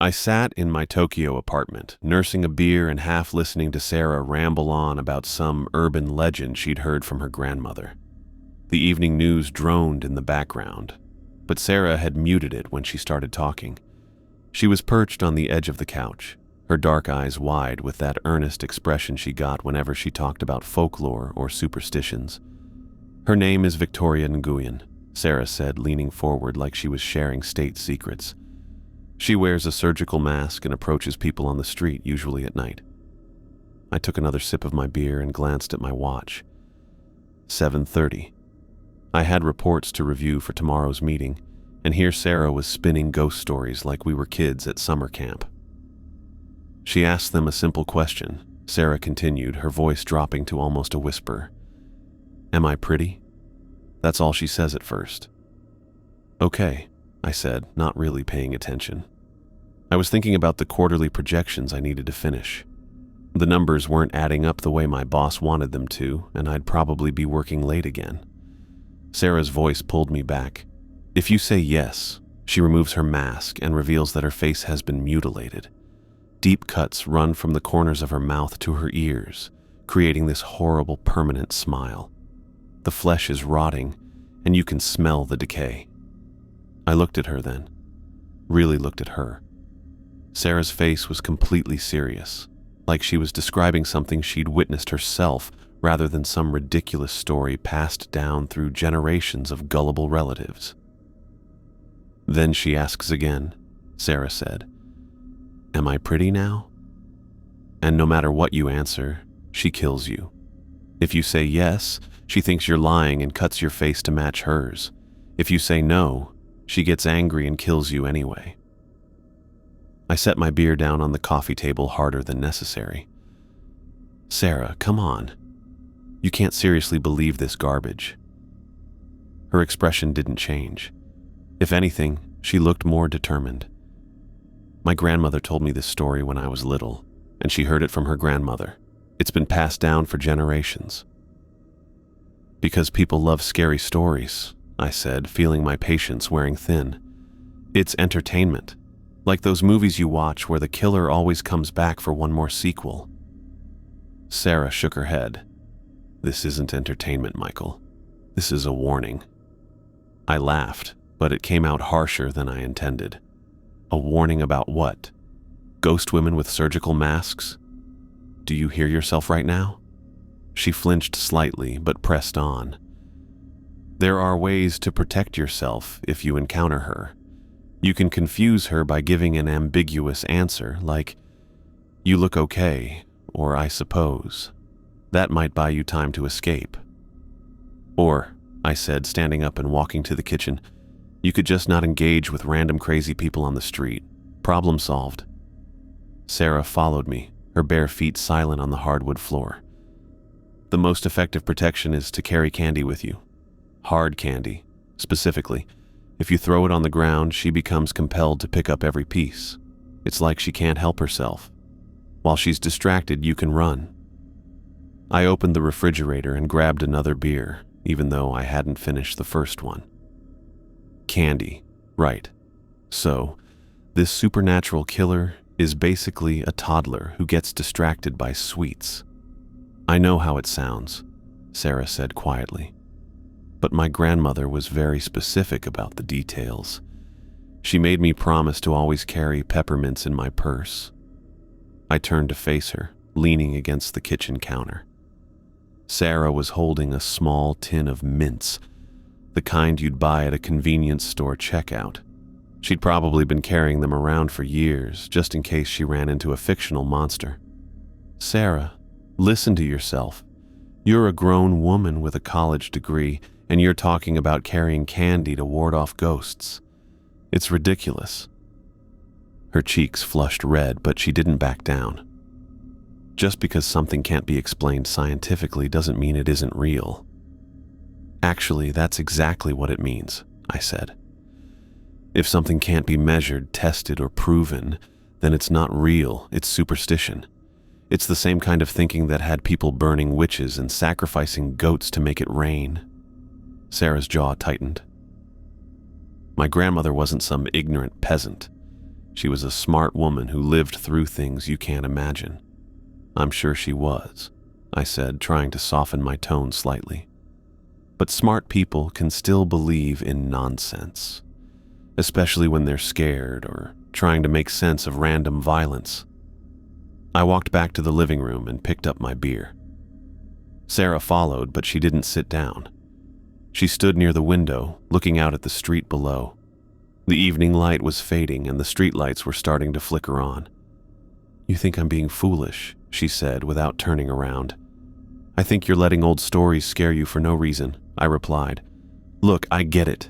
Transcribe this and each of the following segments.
I sat in my Tokyo apartment, nursing a beer and half listening to Sarah ramble on about some urban legend she'd heard from her grandmother. The evening news droned in the background, but Sarah had muted it when she started talking. She was perched on the edge of the couch, her dark eyes wide with that earnest expression she got whenever she talked about folklore or superstitions. Her name is Victoria Nguyen, Sarah said, leaning forward like she was sharing state secrets. She wears a surgical mask and approaches people on the street, usually at night. I took another sip of my beer and glanced at my watch. 7:30. I had reports to review for tomorrow's meeting, and here Sarah was spinning ghost stories like we were kids at summer camp. She asked them a simple question, Sarah continued, her voice dropping to almost a whisper. Am I pretty? That's all she says at first. Okay, I said, not really paying attention. I was thinking about the quarterly projections I needed to finish. The numbers weren't adding up the way my boss wanted them to, and I'd probably be working late again. Sarah's voice pulled me back. If you say yes, she removes her mask and reveals that her face has been mutilated. Deep cuts run from the corners of her mouth to her ears, creating this horrible permanent smile. The flesh is rotting, and you can smell the decay. I looked at her then. Really looked at her. Sarah's face was completely serious, like she was describing something she'd witnessed herself rather than some ridiculous story passed down through generations of gullible relatives. Then she asks again, Sarah said, Am I pretty now? And no matter what you answer, she kills you. If you say yes, she thinks you're lying and cuts your face to match hers. If you say no, she gets angry and kills you anyway. I set my beer down on the coffee table harder than necessary. Sarah, come on. You can't seriously believe this garbage. Her expression didn't change. If anything, she looked more determined. My grandmother told me this story when I was little, and she heard it from her grandmother. It's been passed down for generations. Because people love scary stories, I said, feeling my patience wearing thin. It's entertainment, like those movies you watch where the killer always comes back for one more sequel. Sarah shook her head. This isn't entertainment, Michael. This is a warning. I laughed, but it came out harsher than I intended. A warning about what? Ghost women with surgical masks? Do you hear yourself right now? She flinched slightly, but pressed on. There are ways to protect yourself if you encounter her. You can confuse her by giving an ambiguous answer, like, you look okay, or I suppose. That might buy you time to escape. Or, I said, standing up and walking to the kitchen, you could just not engage with random crazy people on the street. Problem solved. Sarah followed me, her bare feet silent on the hardwood floor. The most effective protection is to carry candy with you. Hard candy, specifically. If you throw it on the ground, she becomes compelled to pick up every piece. It's like she can't help herself. While she's distracted, you can run. I opened the refrigerator and grabbed another beer, even though I hadn't finished the first one. Candy, right. So, this supernatural killer is basically a toddler who gets distracted by sweets. I know how it sounds, Sarah said quietly. But my grandmother was very specific about the details. She made me promise to always carry peppermints in my purse. I turned to face her, leaning against the kitchen counter. Sarah was holding a small tin of mints, the kind you'd buy at a convenience store checkout. She'd probably been carrying them around for years, just in case she ran into a fictional monster. Sarah, listen to yourself. You're a grown woman with a college degree, and you're talking about carrying candy to ward off ghosts. It's ridiculous. Her cheeks flushed red, but she didn't back down. Just because something can't be explained scientifically doesn't mean it isn't real. Actually, that's exactly what it means, I said. If something can't be measured, tested, or proven, then it's not real, it's superstition. It's the same kind of thinking that had people burning witches and sacrificing goats to make it rain. Sarah's jaw tightened. My grandmother wasn't some ignorant peasant. She was a smart woman who lived through things you can't imagine. I'm sure she was, I said, trying to soften my tone slightly. But smart people can still believe in nonsense, especially when they're scared or trying to make sense of random violence. I walked back to the living room and picked up my beer. Sarah followed, but she didn't sit down. She stood near the window, looking out at the street below. The evening light was fading and the streetlights were starting to flicker on. "You think I'm being foolish," she said without turning around. "I think you're letting old stories scare you for no reason," I replied. "Look, I get it.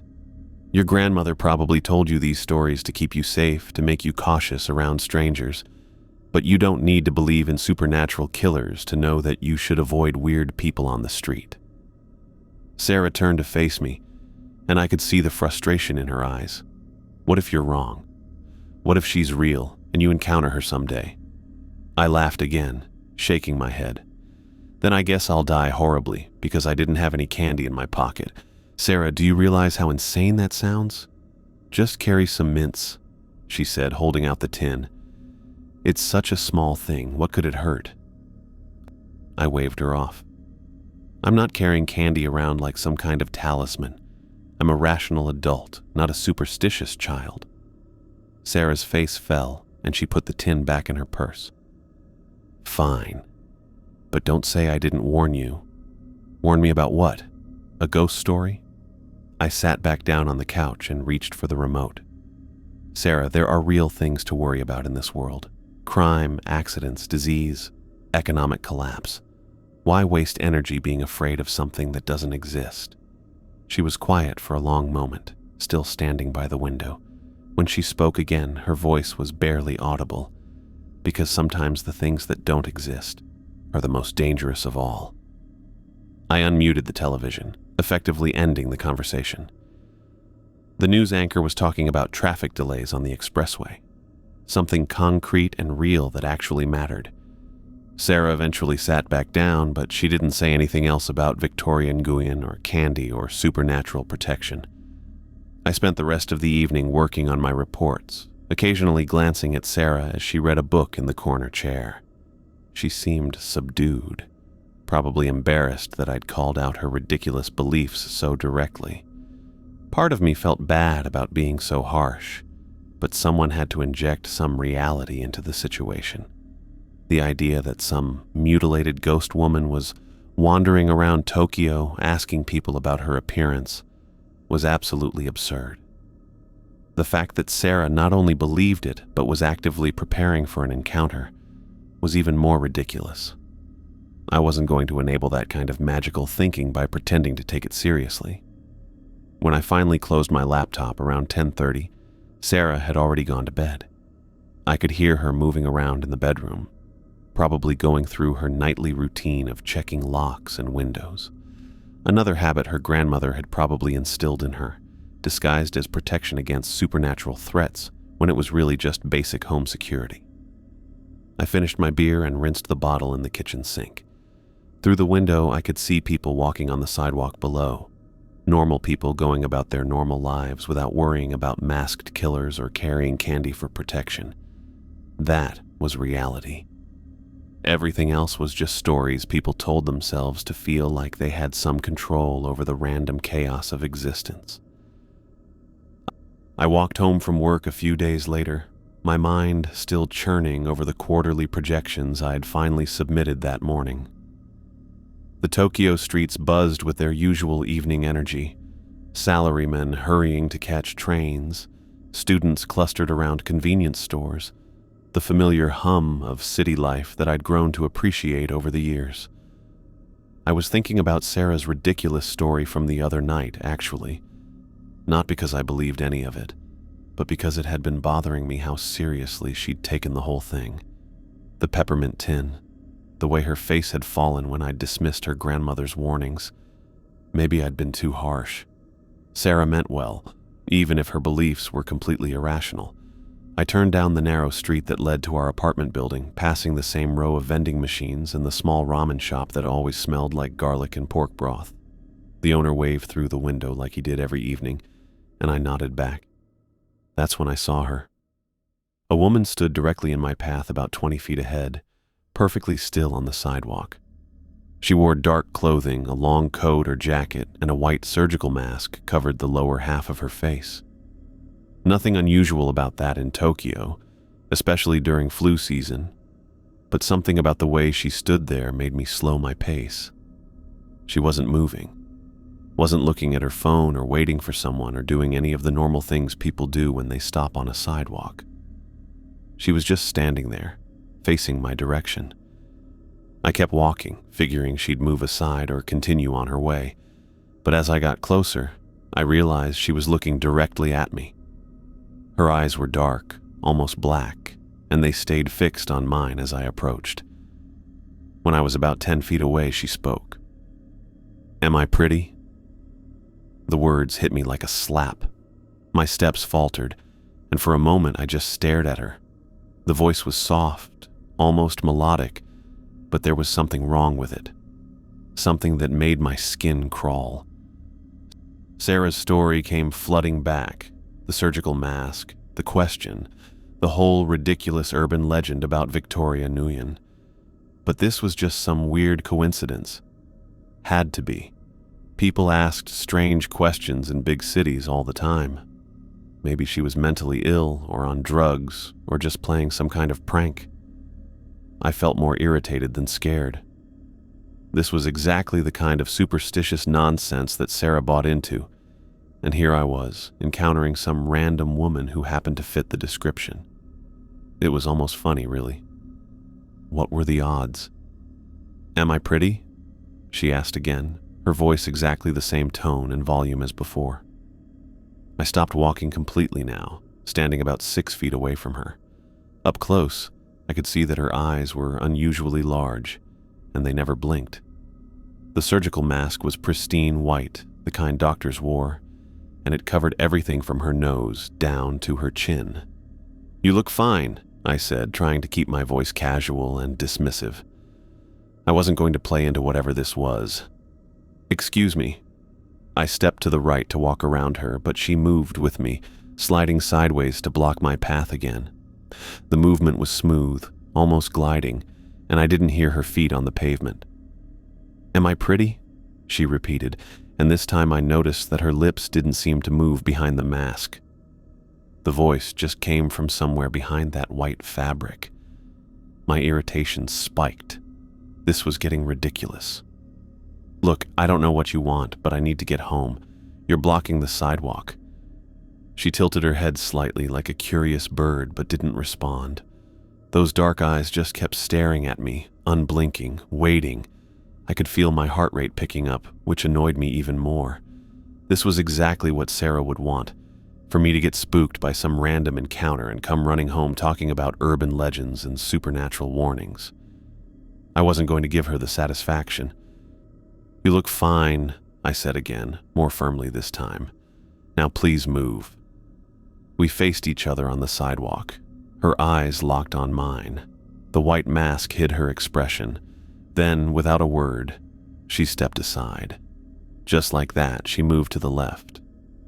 Your grandmother probably told you these stories to keep you safe, to make you cautious around strangers. But you don't need to believe in supernatural killers to know that you should avoid weird people on the street." Sarah turned to face me, and I could see the frustration in her eyes. What if you're wrong? What if she's real and you encounter her someday? I laughed again, shaking my head. Then I guess I'll die horribly because I didn't have any candy in my pocket. Sarah, do you realize how insane that sounds? "Just carry some mints," she said, holding out the tin. "It's such a small thing. What could it hurt?" I waved her off. I'm not carrying candy around like some kind of talisman. I'm a rational adult, not a superstitious child. Sarah's face fell, and she put the tin back in her purse. "Fine. But don't say I didn't warn you." "Warn me about what? A ghost story?" I sat back down on the couch and reached for the remote. "Sarah, there are real things to worry about in this world. Crime, accidents, disease, economic collapse. Why waste energy being afraid of something that doesn't exist?" She was quiet for a long moment, still standing by the window. When she spoke again, her voice was barely audible, because sometimes the things that don't exist are the most dangerous of all. I unmuted the television, effectively ending the conversation. The news anchor was talking about traffic delays on the expressway, something concrete and real that actually mattered. Sarah eventually sat back down, but she didn't say anything else about Victorian Guian or candy or supernatural protection. I spent the rest of the evening working on my reports, occasionally glancing at Sarah as she read a book in the corner chair. She seemed subdued, probably embarrassed that I'd called out her ridiculous beliefs so directly. Part of me felt bad about being so harsh, but someone had to inject some reality into the situation. The idea that some mutilated ghost woman was wandering around Tokyo asking people about her appearance was absolutely absurd. The fact that Sarah not only believed it, but was actively preparing for an encounter was even more ridiculous. I wasn't going to enable that kind of magical thinking by pretending to take it seriously. When I finally closed my laptop around 10:30, Sarah had already gone to bed. I could hear her moving around in the bedroom, probably going through her nightly routine of checking locks and windows. Another habit her grandmother had probably instilled in her, disguised as protection against supernatural threats when it was really just basic home security. I finished my beer and rinsed the bottle in the kitchen sink. Through the window, I could see people walking on the sidewalk below. Normal people going about their normal lives without worrying about masked killers or carrying candy for protection. That was reality. Everything else was just stories people told themselves to feel like they had some control over the random chaos of existence. I walked home from work a few days later, my mind still churning over the quarterly projections I had finally submitted that morning. The Tokyo streets buzzed with their usual evening energy. Salarymen hurrying to catch trains, students clustered around convenience stores, the familiar hum of city life that I'd grown to appreciate over the years. I was thinking about Sarah's ridiculous story from the other night, actually. Not because I believed any of it, but because it had been bothering me how seriously she'd taken the whole thing. The peppermint tin, the way her face had fallen when I'd dismissed her grandmother's warnings. Maybe I'd been too harsh. Sarah meant well, even if her beliefs were completely irrational. I turned down the narrow street that led to our apartment building, passing the same row of vending machines and the small ramen shop that always smelled like garlic and pork broth. The owner waved through the window like he did every evening, and I nodded back. That's when I saw her. A woman stood directly in my path about 20 feet ahead, perfectly still on the sidewalk. She wore dark clothing, a long coat or jacket, and a white surgical mask covered the lower half of her face. Nothing unusual about that in Tokyo, especially during flu season, but something about the way she stood there made me slow my pace. She wasn't moving, wasn't looking at her phone or waiting for someone or doing any of the normal things people do when they stop on a sidewalk. She was just standing there, facing my direction. I kept walking, figuring she'd move aside or continue on her way, but as I got closer, I realized she was looking directly at me. Her eyes were dark, almost black, and they stayed fixed on mine as I approached. When I was about 10 feet away, she spoke. "Am I pretty?" The words hit me like a slap. My steps faltered, and for a moment I just stared at her. The voice was soft, almost melodic, but there was something wrong with it. Something that made my skin crawl. Sarah's story came flooding back. The surgical mask, the question, the whole ridiculous urban legend about Victoria Nguyen. But this was just some weird coincidence. Had to be. People asked strange questions in big cities all the time. Maybe she was mentally ill or on drugs or just playing some kind of prank. I felt more irritated than scared. This was exactly the kind of superstitious nonsense that Sarah bought into, and here I was, encountering some random woman who happened to fit the description. It was almost funny, really. What were the odds? "Am I pretty?" she asked again, her voice exactly the same tone and volume as before. I stopped walking completely now, standing about 6 feet away from her. Up close, I could see that her eyes were unusually large, and they never blinked. The surgical mask was pristine white, the kind doctors wore, and it covered everything from her nose down to her chin. "You look fine," I said, trying to keep my voice casual and dismissive. I wasn't going to play into whatever this was. "Excuse me." I stepped to the right to walk around her, but she moved with me, sliding sideways to block my path again. The movement was smooth, almost gliding, and I didn't hear her feet on the pavement. "Am I pretty?" she repeated, and this time I noticed that her lips didn't seem to move behind the mask. The voice just came from somewhere behind that white fabric. My irritation spiked. This was getting ridiculous. "Look, I don't know what you want, but I need to get home. You're blocking the sidewalk." She tilted her head slightly like a curious bird, but didn't respond. Those dark eyes just kept staring at me, unblinking, waiting. I could feel my heart rate picking up, which annoyed me even more. This was exactly what Sarah would want, for me to get spooked by some random encounter and come running home talking about urban legends and supernatural warnings. I wasn't going to give her the satisfaction. "You look fine," I said again, more firmly this time. "Now please move." We faced each other on the sidewalk, her eyes locked on mine. The white mask hid her expression. Then, without a word, she stepped aside. Just like that, she moved to the left,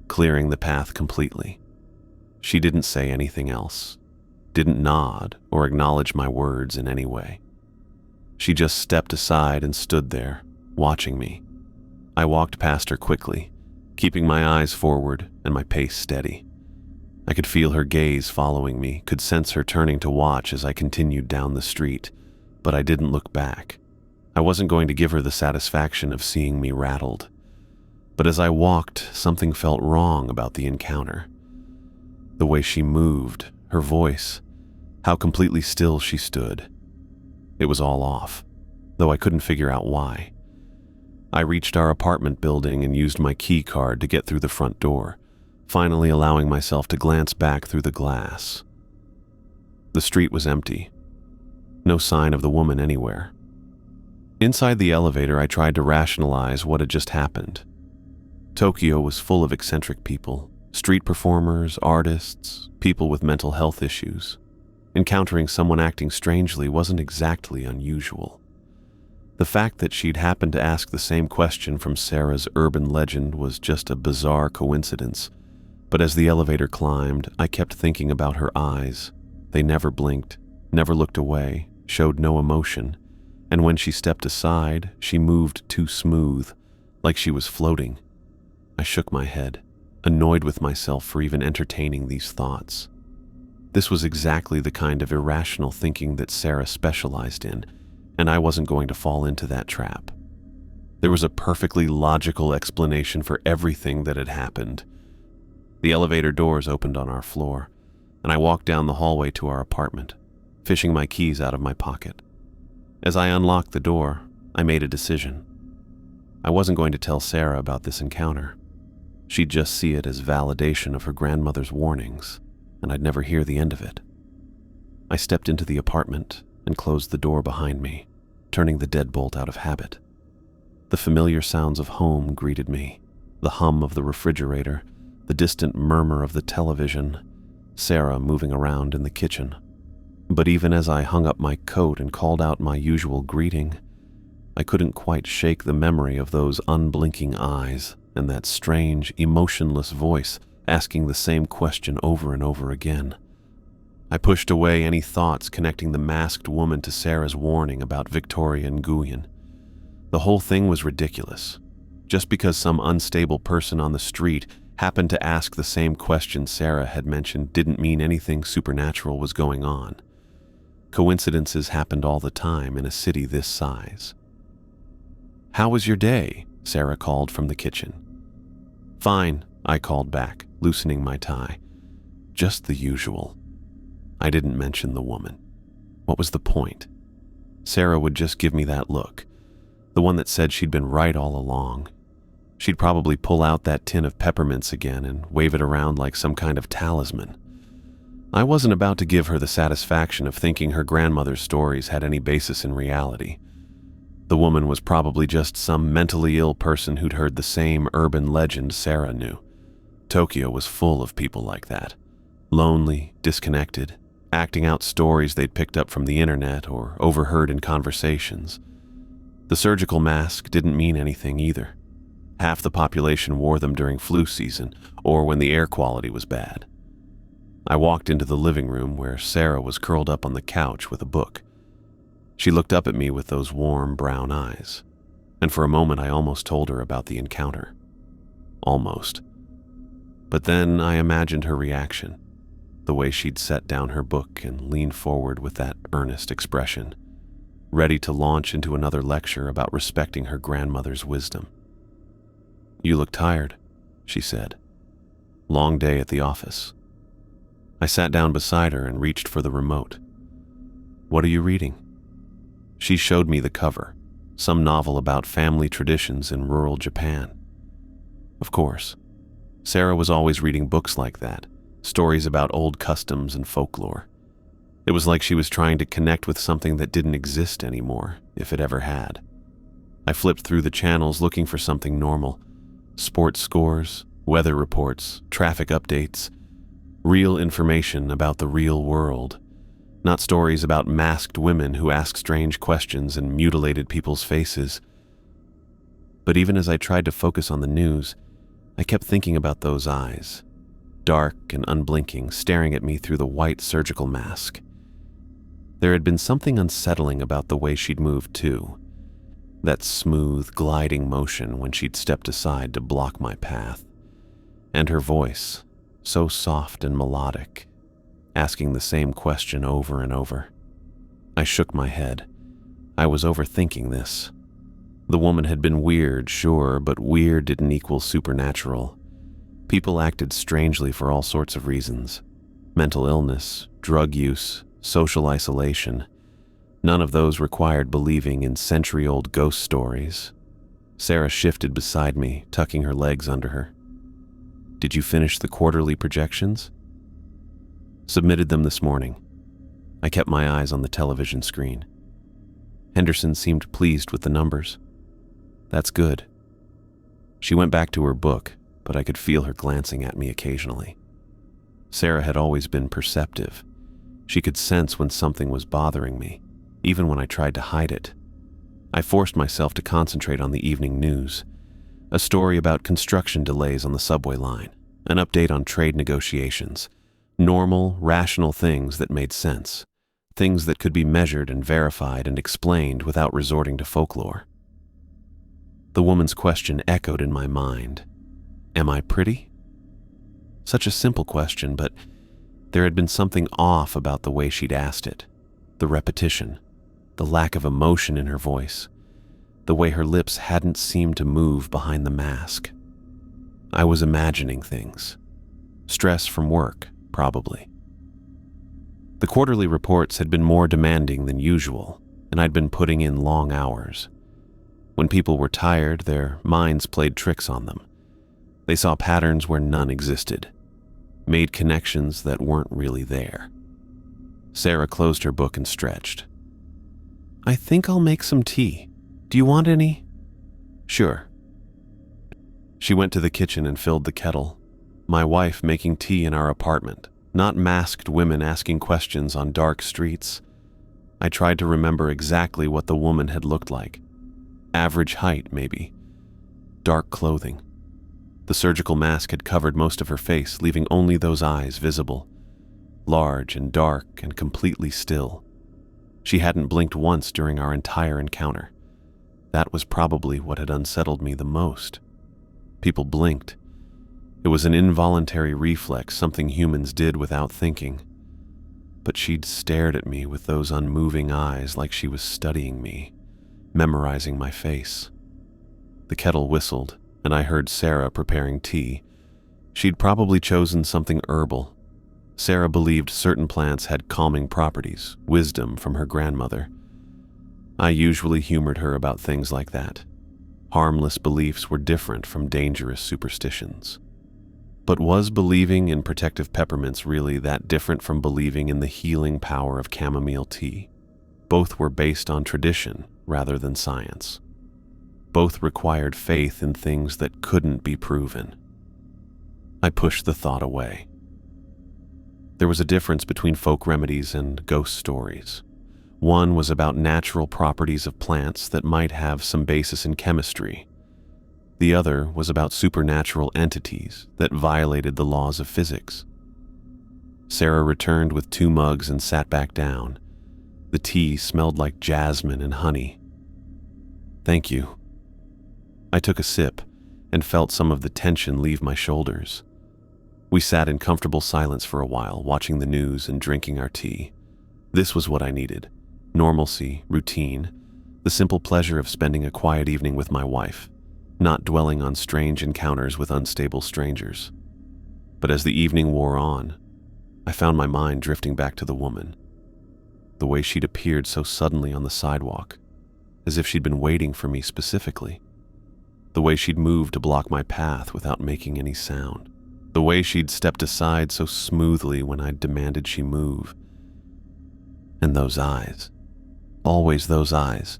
clearing the path completely. She didn't say anything else, didn't nod or acknowledge my words in any way. She just stepped aside and stood there, watching me. I walked past her quickly, keeping my eyes forward and my pace steady. I could feel her gaze following me, could sense her turning to watch as I continued down the street, but I didn't look back. I wasn't going to give her the satisfaction of seeing me rattled. But as I walked, something felt wrong about the encounter. The way she moved, her voice, how completely still she stood. It was all off, though I couldn't figure out why. I reached our apartment building and used my key card to get through the front door, finally allowing myself to glance back through the glass. The street was empty. No sign of the woman anywhere. Inside the elevator, I tried to rationalize what had just happened. Tokyo was full of eccentric people, street performers, artists, people with mental health issues. Encountering someone acting strangely wasn't exactly unusual. The fact that she'd happened to ask the same question from Sarah's urban legend was just a bizarre coincidence, but as the elevator climbed, I kept thinking about her eyes, They never blinked, never looked away, showed no emotion, and when she stepped aside, she moved too smooth, like she was floating. I shook my head, annoyed with myself for even entertaining these thoughts. This was exactly the kind of irrational thinking that Sarah specialized in, and I wasn't going to fall into that trap. There was a perfectly logical explanation for everything that had happened. The elevator doors opened on our floor, and I walked down the hallway to our apartment, fishing my keys out of my pocket. As I unlocked the door, I made a decision. I wasn't going to tell Sarah about this encounter. She'd just see it as validation of her grandmother's warnings, and I'd never hear the end of it. I stepped into the apartment and closed the door behind me, turning the deadbolt out of habit. The familiar sounds of home greeted me, the hum of the refrigerator, the distant murmur of the television, Sarah moving around in the kitchen. But even as I hung up my coat and called out my usual greeting, I couldn't quite shake the memory of those unblinking eyes and that strange, emotionless voice asking the same question over and over again. I pushed away any thoughts connecting the masked woman to Sarah's warning about Victoria Nguyen. The whole thing was ridiculous. Just because some unstable person on the street happened to ask the same question Sarah had mentioned didn't mean anything supernatural was going on. Coincidences happened all the time in a city this size. "How was your day?" Sarah called from the kitchen. "Fine," I called back, loosening my tie. "Just the usual." I didn't mention the woman. What was the point? Sarah would just give me that look, the one that said she'd been right all along. She'd probably pull out that tin of peppermints again and wave it around like some kind of talisman. I wasn't about to give her the satisfaction of thinking her grandmother's stories had any basis in reality. The woman was probably just some mentally ill person who'd heard the same urban legend Sarah knew. Tokyo was full of people like that. Lonely, disconnected, acting out stories they'd picked up from the internet or overheard in conversations. The surgical mask didn't mean anything either. Half the population wore them during flu season or when the air quality was bad. I walked into the living room where Sarah was curled up on the couch with a book. She looked up at me with those warm brown eyes, and for a moment I almost told her about the encounter. Almost. But then I imagined her reaction, the way she'd set down her book and lean forward with that earnest expression, ready to launch into another lecture about respecting her grandmother's wisdom. "You look tired," she said. "Long day at the office." I sat down beside her and reached for the remote. "What are you reading?" She showed me the cover, some novel about family traditions in rural Japan. Of course, Sarah was always reading books like that, stories about old customs and folklore. It was like she was trying to connect with something that didn't exist anymore, if it ever had. I flipped through the channels looking for something normal. Sports scores, weather reports, traffic updates. Real information about the real world. Not stories about masked women who ask strange questions and mutilated people's faces. But even as I tried to focus on the news, I kept thinking about those eyes, dark and unblinking, staring at me through the white surgical mask. There had been something unsettling about the way she'd moved too. That smooth, gliding motion when she'd stepped aside to block my path. And her voice, so soft and melodic, asking the same question over and over. I shook my head. I was overthinking this. The woman had been weird, sure, but weird didn't equal supernatural. People acted strangely for all sorts of reasons. Mental illness, drug use, social isolation. None of those required believing in century-old ghost stories. Sarah shifted beside me, tucking her legs under her. "Did you finish the quarterly projections?" "Submitted them this morning." I kept my eyes on the television screen. Henderson seemed pleased with the numbers. "That's good." She went back to her book, but I could feel her glancing at me occasionally. Sarah had always been perceptive. She could sense when something was bothering me, even when I tried to hide it. I forced myself to concentrate on the evening news. A story about construction delays on the subway line, an update on trade negotiations, Normal, rational things that made sense. Things that could be measured and verified and explained without resorting to folklore. The woman's question echoed in my mind. Am I pretty? Such a simple question, but there had been something off about the way she'd asked it. The repetition, the lack of emotion in her voice, the way her lips hadn't seemed to move behind the mask. I was imagining things. Stress from work, probably. The quarterly reports had been more demanding than usual, and I'd been putting in long hours. When people were tired, their minds played tricks on them. They saw patterns where none existed, made connections that weren't really there. Sarah closed her book and stretched. I think I'll make some tea. Do you want any? Sure. She went to the kitchen and filled the kettle. My wife making tea in our apartment, not masked women asking questions on dark streets. I tried to remember exactly what the woman had looked like. Average height, maybe. Dark clothing. The surgical mask had covered most of her face, leaving only those eyes visible. Large and dark and completely still. She hadn't blinked once during our entire encounter. That was probably what had unsettled me the most. People blinked. It was an involuntary reflex, something humans did without thinking. But she'd stared at me with those unmoving eyes like she was studying me, memorizing my face. The kettle whistled, and I heard Sarah preparing tea. She'd probably chosen something herbal. Sarah believed certain plants had calming properties, wisdom from her grandmother. I usually humored her about things like that. Harmless beliefs were different from dangerous superstitions. But was believing in protective peppermints really that different from believing in the healing power of chamomile tea? Both were based on tradition rather than science. Both required faith in things that couldn't be proven. I pushed the thought away. There was a difference between folk remedies and ghost stories. One was about natural properties of plants that might have some basis in chemistry. The other was about supernatural entities that violated the laws of physics. Sarah returned with 2 mugs and sat back down. The tea smelled like jasmine and honey. Thank you. I took a sip and felt some of the tension leave my shoulders. We sat in comfortable silence for a while, watching the news and drinking our tea. This was what I needed. Normalcy, routine, the simple pleasure of spending a quiet evening with my wife, not dwelling on strange encounters with unstable strangers. But as the evening wore on, I found my mind drifting back to the woman. The way she'd appeared so suddenly on the sidewalk, as if she'd been waiting for me specifically. The way she'd moved to block my path without making any sound. The way she'd stepped aside so smoothly when I'd demanded she move. And those eyes, always those eyes,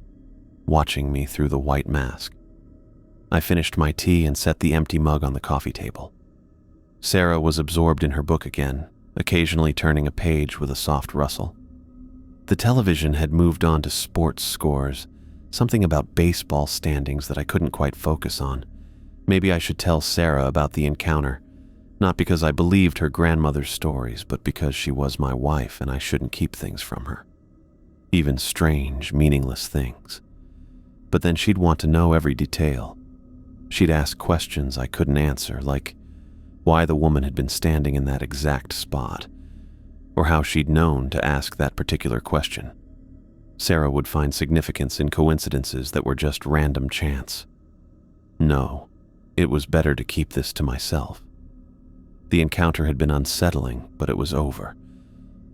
watching me through the white mask. I finished my tea and set the empty mug on the coffee table. Sarah was absorbed in her book again, occasionally turning a page with a soft rustle. The television had moved on to sports scores, something about baseball standings that I couldn't quite focus on. Maybe I should tell Sarah about the encounter, not because I believed her grandmother's stories, but because she was my wife and I shouldn't keep things from her. Even strange, meaningless things. But then she'd want to know every detail. She'd ask questions I couldn't answer, like why the woman had been standing in that exact spot, or how she'd known to ask that particular question. Sarah would find significance in coincidences that were just random chance. No, it was better to keep this to myself. The encounter had been unsettling, but it was over.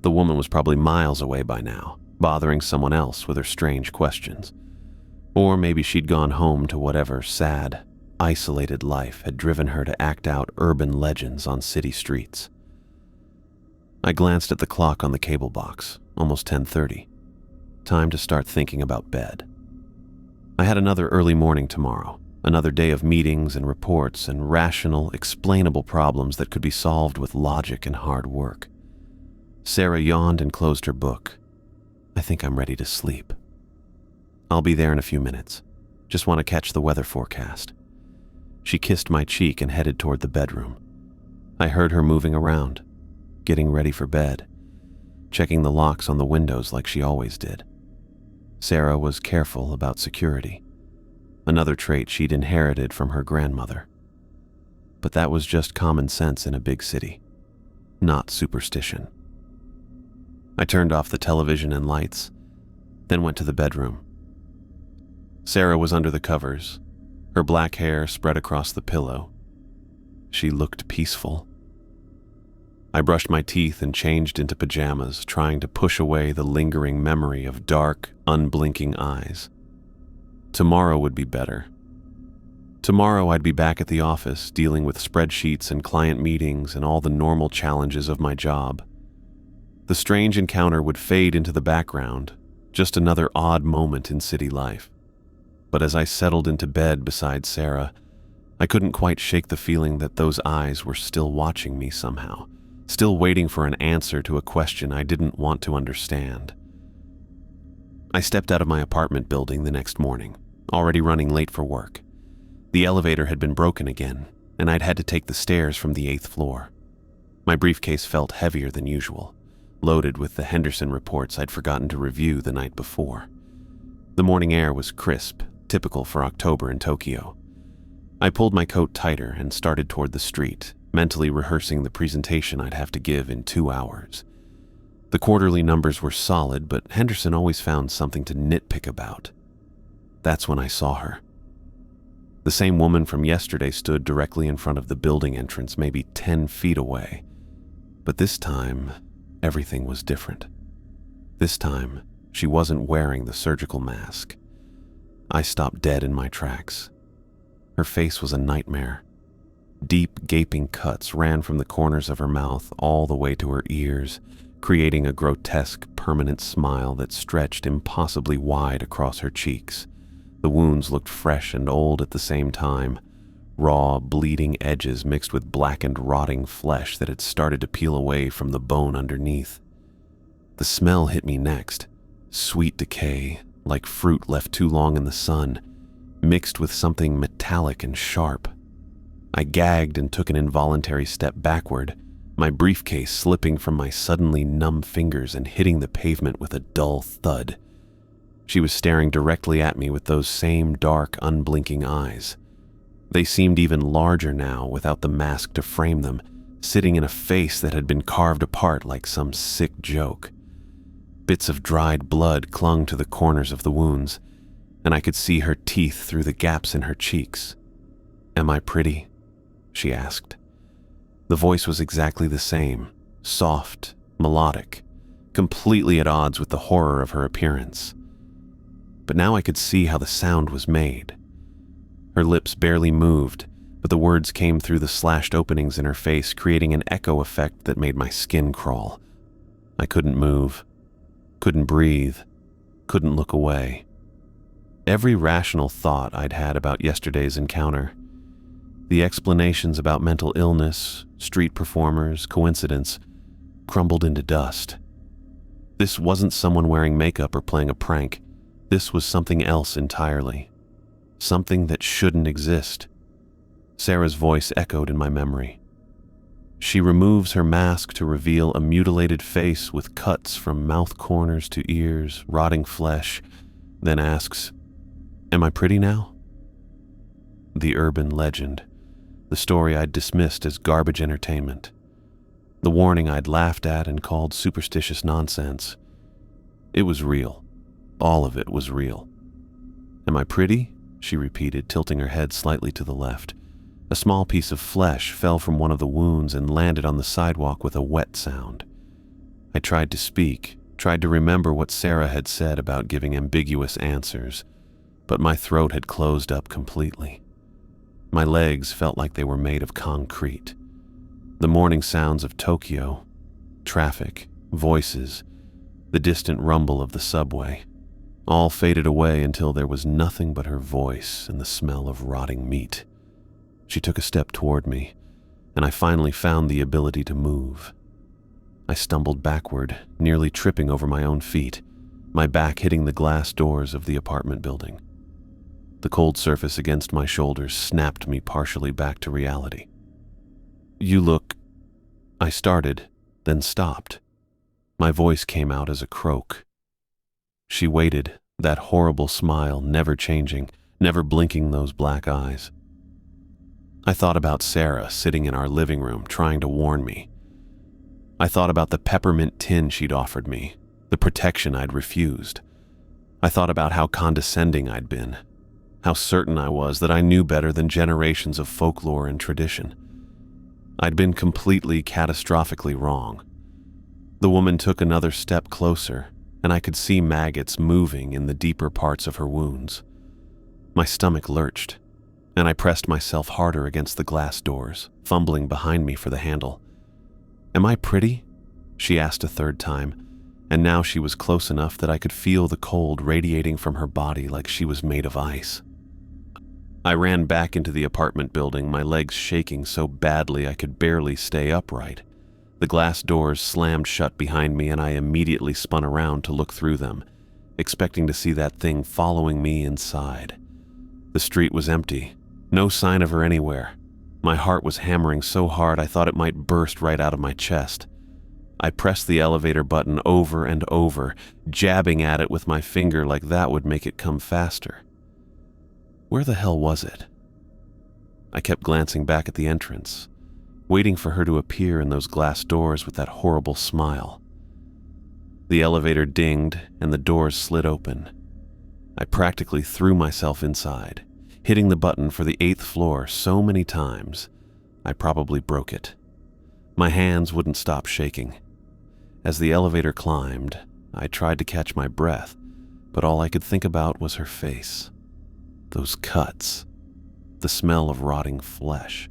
The woman was probably miles away by now, bothering someone else with her strange questions. Or maybe she'd gone home to whatever sad, isolated life had driven her to act out urban legends on city streets. I glanced at the clock on the cable box, almost 10:30. Time to start thinking about bed. I had another early morning tomorrow, another day of meetings and reports and rational, explainable problems that could be solved with logic and hard work. Sarah yawned and closed her book. I think I'm ready to sleep. I'll be there in a few minutes. Just want to catch the weather forecast. She kissed my cheek and headed toward the bedroom. I heard her moving around. getting ready for bed, checking the locks on the windows like she always did. Sarah was careful about security, another trait she'd inherited from her grandmother. But that was just common sense in a big city, not superstition. I turned off the television and lights, then went to the bedroom. Sarah was under the covers, her black hair spread across the pillow. She looked peaceful. I brushed my teeth and changed into pajamas, trying to push away the lingering memory of dark, unblinking eyes. Tomorrow would be better. Tomorrow I'd be back at the office, dealing with spreadsheets and client meetings and all the normal challenges of my job. The strange encounter would fade into the background, just another odd moment in city life. But as I settled into bed beside Sarah, I couldn't quite shake the feeling that those eyes were still watching me somehow, still waiting for an answer to a question I didn't want to understand. I stepped out of my apartment building the next morning, already running late for work. The elevator had been broken again, and I'd had to take the stairs from the 8th floor. My briefcase felt heavier than usual, loaded with the Henderson reports I'd forgotten to review the night before. The morning air was crisp, typical for October in Tokyo. I pulled my coat tighter and started toward the street, mentally rehearsing the presentation I'd have to give in 2 hours. The quarterly numbers were solid, but Henderson always found something to nitpick about. That's when I saw her. The same woman from yesterday stood directly in front of the building entrance, maybe 10 feet away. But this time, everything was different. This time, she wasn't wearing the surgical mask. I stopped dead in my tracks. Her face was a nightmare. Deep, gaping cuts ran from the corners of her mouth all the way to her ears, creating a grotesque, permanent smile that stretched impossibly wide across her cheeks. The wounds looked fresh and old at the same time, raw, bleeding edges mixed with blackened, rotting flesh that had started to peel away from the bone underneath. The smell hit me next, sweet decay, like fruit left too long in the sun, mixed with something metallic and sharp. I gagged and took an involuntary step backward, my briefcase slipping from my suddenly numb fingers and hitting the pavement with a dull thud. She was staring directly at me with those same dark, unblinking eyes. They seemed even larger now without the mask to frame them, sitting in a face that had been carved apart like some sick joke. Bits of dried blood clung to the corners of the wounds, and I could see her teeth through the gaps in her cheeks. "Am I pretty?" she asked. The voice was exactly the same, soft, melodic, completely at odds with the horror of her appearance. But now I could see how the sound was made. Her lips barely moved, but the words came through the slashed openings in her face, creating an echo effect that made my skin crawl. I couldn't move, couldn't breathe, couldn't look away. Every rational thought I'd had about yesterday's encounter, the explanations about mental illness, street performers, coincidence, crumbled into dust. This wasn't someone wearing makeup or playing a prank. This was something else entirely. Something that shouldn't exist. Sarah's voice echoed in my memory. She removes her mask to reveal a mutilated face with cuts from mouth corners to ears, rotting flesh, then asks, "Am I pretty now?" The urban legend. The story I'd dismissed as garbage entertainment. The warning I'd laughed at and called superstitious nonsense. It was real. All of it was real. "Am I pretty?" she repeated, tilting her head slightly to the left. A small piece of flesh fell from one of the wounds and landed on the sidewalk with a wet sound. I tried to speak, tried to remember what Sarah had said about giving ambiguous answers, but my throat had closed up completely. My legs felt like they were made of concrete. The morning sounds of Tokyo, traffic, voices, the distant rumble of the subway, all faded away until there was nothing but her voice and the smell of rotting meat. She took a step toward me, and I finally found the ability to move. I stumbled backward, nearly tripping over my own feet, my back hitting the glass doors of the apartment building. The cold surface against my shoulders snapped me partially back to reality. "You look..." I started, then stopped. My voice came out as a croak. She waited, that horrible smile never changing, never blinking those black eyes. I thought about Sarah sitting in our living room trying to warn me. I thought about the peppermint tin she'd offered me, the protection I'd refused. I thought about how condescending I'd been, how certain I was that I knew better than generations of folklore and tradition. I'd been completely, catastrophically wrong. The woman took another step closer, and I could see maggots moving in the deeper parts of her wounds. My stomach lurched, and I pressed myself harder against the glass doors, fumbling behind me for the handle. "Am I pretty?" she asked a third time, and now she was close enough that I could feel the cold radiating from her body like she was made of ice. I ran back into the apartment building, my legs shaking so badly I could barely stay upright. The glass doors slammed shut behind me, and I immediately spun around to look through them, expecting to see that thing following me inside. The street was empty, no sign of her anywhere. My heart was hammering so hard I thought it might burst right out of my chest. I pressed the elevator button over and over, jabbing at it with my finger like that would make it come faster. Where the hell was it? I kept glancing back at the entrance, waiting for her to appear in those glass doors with that horrible smile. The elevator dinged and the doors slid open. I practically threw myself inside, hitting the button for the 8th floor so many times, I probably broke it. My hands wouldn't stop shaking. As the elevator climbed, I tried to catch my breath, but all I could think about was her face. Those cuts, the smell of rotting flesh,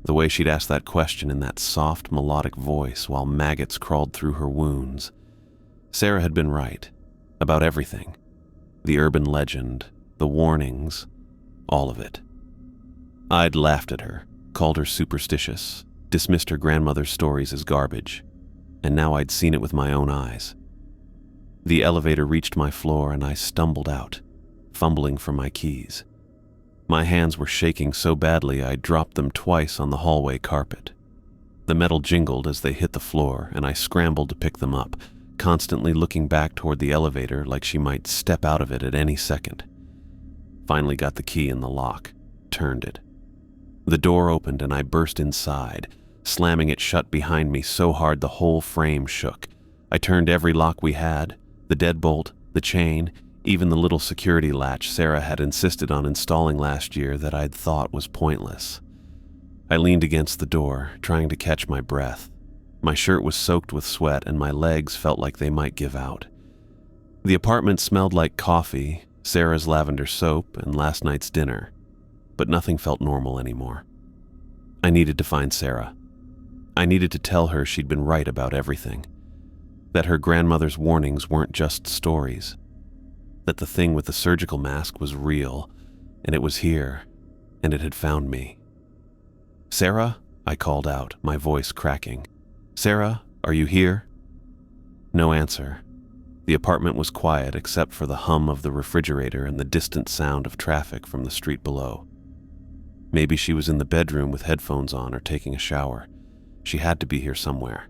the way she'd asked that question in that soft, melodic voice while maggots crawled through her wounds. Sarah had been right about everything. The urban legend, the warnings, all of it. I'd laughed at her, called her superstitious, dismissed her grandmother's stories as garbage, and now I'd seen it with my own eyes. The elevator reached my floor and I stumbled out, fumbling for my keys. My hands were shaking so badly I dropped them twice on the hallway carpet. The metal jingled as they hit the floor, and I scrambled to pick them up, constantly looking back toward the elevator like she might step out of it at any second. Finally got the key in the lock, turned it. The door opened and I burst inside, slamming it shut behind me so hard the whole frame shook. I turned every lock we had, the deadbolt, the chain, even the little security latch Sarah had insisted on installing last year that I'd thought was pointless. I leaned against the door, trying to catch my breath. My shirt was soaked with sweat and my legs felt like they might give out. The apartment smelled like coffee, Sarah's lavender soap, and last night's dinner, but nothing felt normal anymore. I needed to find Sarah. I needed to tell her she'd been right about everything, that her grandmother's warnings weren't just stories, that the thing with the surgical mask was real, and it was here, and it had found me. "Sarah?" I called out, my voice cracking. "Sarah, are you here?" No answer. The apartment was quiet except for the hum of the refrigerator and the distant sound of traffic from the street below. Maybe she was in the bedroom with headphones on or taking a shower. She had to be here somewhere.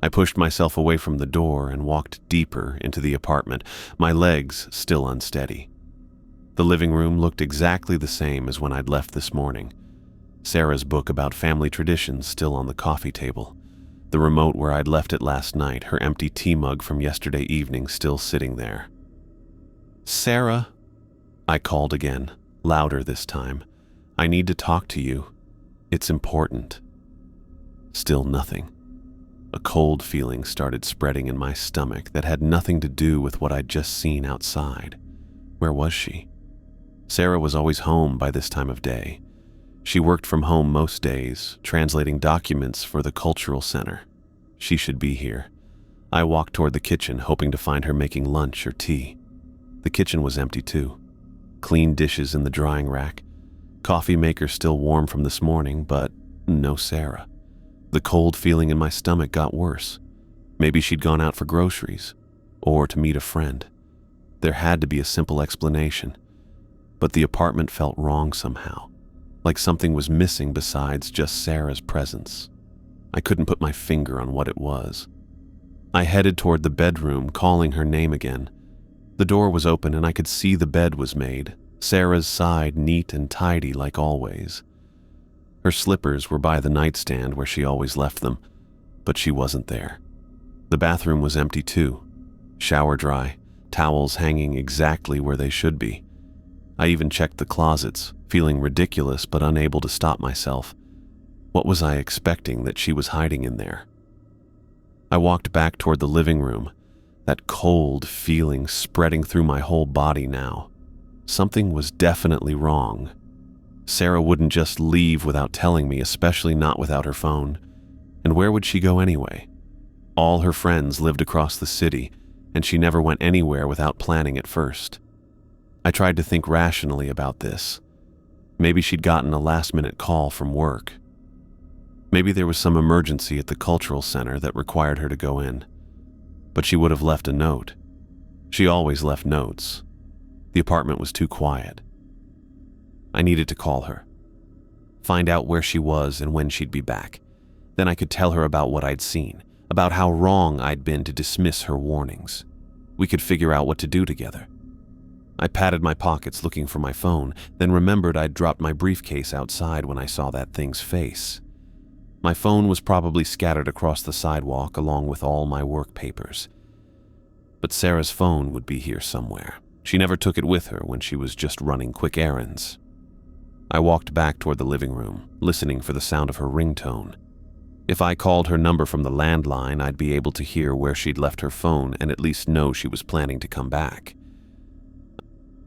I pushed myself away from the door and walked deeper into the apartment, my legs still unsteady. The living room looked exactly the same as when I'd left this morning. Sarah's book about family traditions still on the coffee table. The remote where I'd left it last night, her empty tea mug from yesterday evening still sitting there. "Sarah," I called again, louder this time. "I need to talk to you. It's important." Still nothing. A cold feeling started spreading in my stomach that had nothing to do with what I'd just seen outside. Where was she? Sarah was always home by this time of day. She worked from home most days, translating documents for the cultural center. She should be here. I walked toward the kitchen, hoping to find her making lunch or tea. The kitchen was empty too. Clean dishes in the drying rack. Coffee maker still warm from this morning, but no Sarah. The cold feeling in my stomach got worse. Maybe she'd gone out for groceries, or to meet a friend. There had to be a simple explanation, but the apartment felt wrong somehow, like something was missing besides just Sarah's presence. I couldn't put my finger on what it was. I headed toward the bedroom, calling her name again. The door was open and I could see the bed was made, Sarah's side neat and tidy like always. Her slippers were by the nightstand where she always left them, but she wasn't there. The bathroom was empty too, shower dry, towels hanging exactly where they should be. I even checked the closets, feeling ridiculous but unable to stop myself. What was I expecting that she was hiding in there? I walked back toward the living room, that cold feeling spreading through my whole body now. Something was definitely wrong. Sarah wouldn't just leave without telling me, especially not without her phone. And where would she go anyway? All her friends lived across the city, and she never went anywhere without planning it first. I tried to think rationally about this. Maybe she'd gotten a last-minute call from work. Maybe there was some emergency at the cultural center that required her to go in. But she would have left a note. She always left notes. The apartment was too quiet. I needed to call her, find out where she was and when she'd be back. Then I could tell her about what I'd seen, about how wrong I'd been to dismiss her warnings. We could figure out what to do together. I patted my pockets looking for my phone, then remembered I'd dropped my briefcase outside when I saw that thing's face. My phone was probably scattered across the sidewalk along with all my work papers. But Sarah's phone would be here somewhere. She never took it with her when she was just running quick errands. I walked back toward the living room, listening for the sound of her ringtone. If I called her number from the landline, I'd be able to hear where she'd left her phone and at least know she was planning to come back.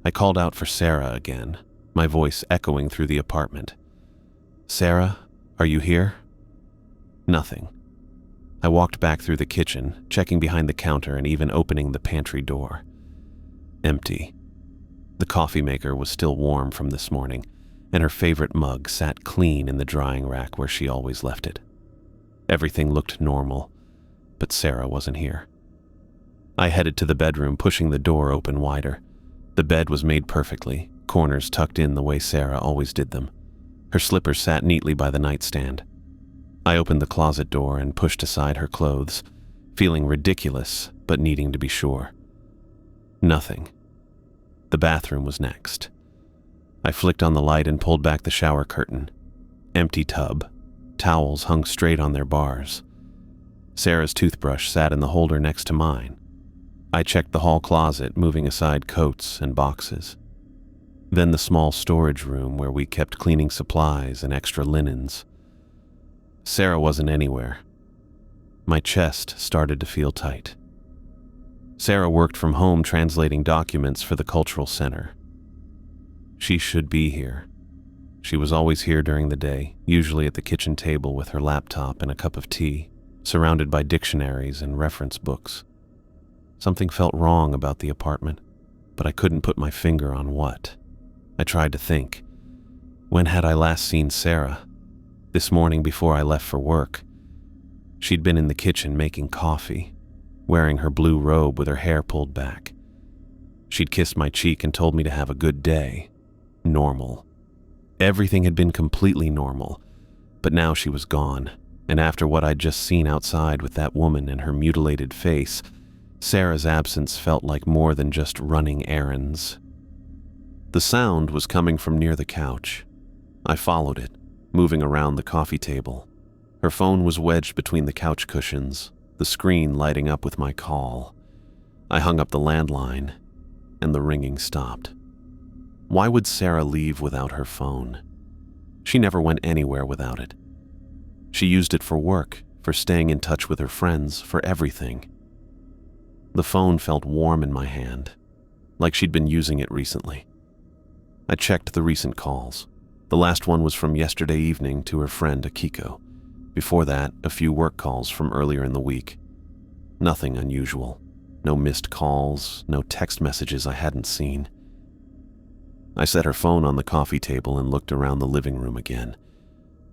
I called out for Sarah again, my voice echoing through the apartment. "Sarah, are you here?" Nothing. I walked back through the kitchen, checking behind the counter and even opening the pantry door. Empty. The coffee maker was still warm from this morning, and her favorite mug sat clean in the drying rack where she always left it. Everything looked normal, but Sarah wasn't here. I headed to the bedroom, pushing the door open wider. The bed was made perfectly, corners tucked in the way Sarah always did them. Her slippers sat neatly by the nightstand. I opened the closet door and pushed aside her clothes, feeling ridiculous but needing to be sure. Nothing. The bathroom was next. I flicked on the light and pulled back the shower curtain. Empty tub. Towels hung straight on their bars. Sarah's toothbrush sat in the holder next to mine. I checked the hall closet, moving aside coats and boxes. Then the small storage room where we kept cleaning supplies and extra linens. Sarah wasn't anywhere. My chest started to feel tight. Sarah worked from home translating documents for the cultural center. She should be here. She was always here during the day, usually at the kitchen table with her laptop and a cup of tea, surrounded by dictionaries and reference books. Something felt wrong about the apartment, but I couldn't put my finger on what. I tried to think. When had I last seen Sarah? This morning before I left for work. She'd been in the kitchen making coffee, wearing her blue robe with her hair pulled back. She'd kissed my cheek and told me to have a good day. Normal. Everything had been completely normal, but now she was gone, and after what I'd just seen outside with that woman and her mutilated face, Sarah's absence felt like more than just running errands. The sound was coming from near the couch. I followed it, moving around the coffee table. Her phone was wedged between the couch cushions, the screen lighting up with my call. I hung up the landline, and the ringing stopped. Why would Sarah leave without her phone? She never went anywhere without it. She used it for work, for staying in touch with her friends, for everything. The phone felt warm in my hand, like she'd been using it recently. I checked the recent calls. The last one was from yesterday evening to her friend Akiko. Before that, a few work calls from earlier in the week. Nothing unusual. No missed calls, no text messages I hadn't seen. I set her phone on the coffee table and looked around the living room again.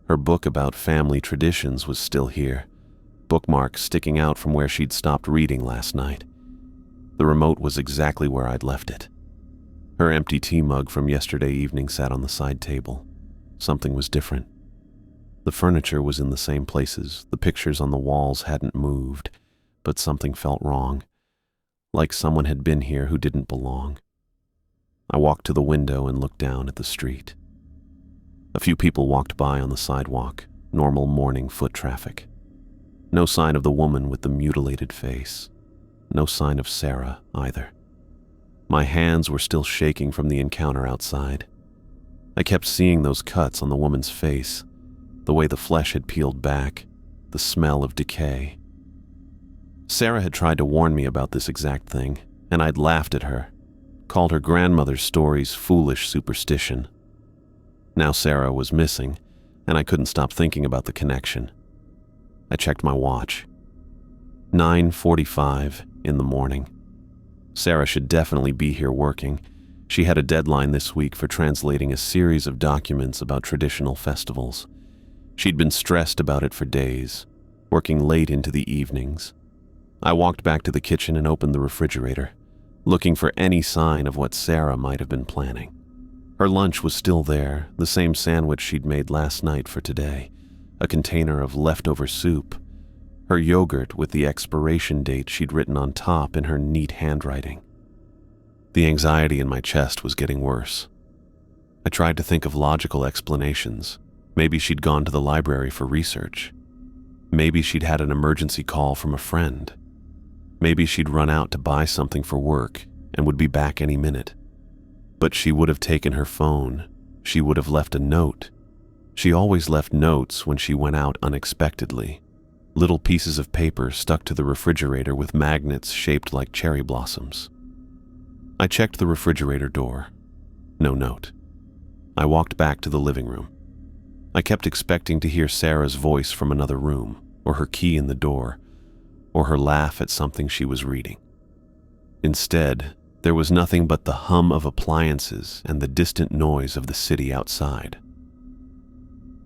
Her book about family traditions was still here, bookmarks sticking out from where she'd stopped reading last night. The remote was exactly where I'd left it. Her empty tea mug from yesterday evening sat on the side table. Something was different. The furniture was in the same places, the pictures on the walls hadn't moved, but something felt wrong, like someone had been here who didn't belong. I walked to the window and looked down at the street. A few people walked by on the sidewalk, normal morning foot traffic. No sign of the woman with the mutilated face. No sign of Sarah, either. My hands were still shaking from the encounter outside. I kept seeing those cuts on the woman's face, the way the flesh had peeled back, the smell of decay. Sarah had tried to warn me about this exact thing, and I'd laughed at her, called her grandmother's stories foolish superstition. Now Sarah was missing, and I couldn't stop thinking about the connection. I checked my watch. 9:45 in the morning. Sarah should definitely be here working. She had a deadline this week for translating a series of documents about traditional festivals. She'd been stressed about it for days, working late into the evenings. I walked back to the kitchen and opened the refrigerator, looking for any sign of what Sarah might have been planning. Her lunch was still there, the same sandwich she'd made last night for today, a container of leftover soup, her yogurt with the expiration date she'd written on top in her neat handwriting. The anxiety in my chest was getting worse. I tried to think of logical explanations. Maybe she'd gone to the library for research. Maybe she'd had an emergency call from a friend. Maybe she'd run out to buy something for work and would be back any minute. But she would have taken her phone. She would have left a note. She always left notes when she went out unexpectedly. Little pieces of paper stuck to the refrigerator with magnets shaped like cherry blossoms. I checked the refrigerator door. No note. I walked back to the living room. I kept expecting to hear Sarah's voice from another room, or her key in the door, or her laugh at something she was reading. Instead, there was nothing but the hum of appliances and the distant noise of the city outside.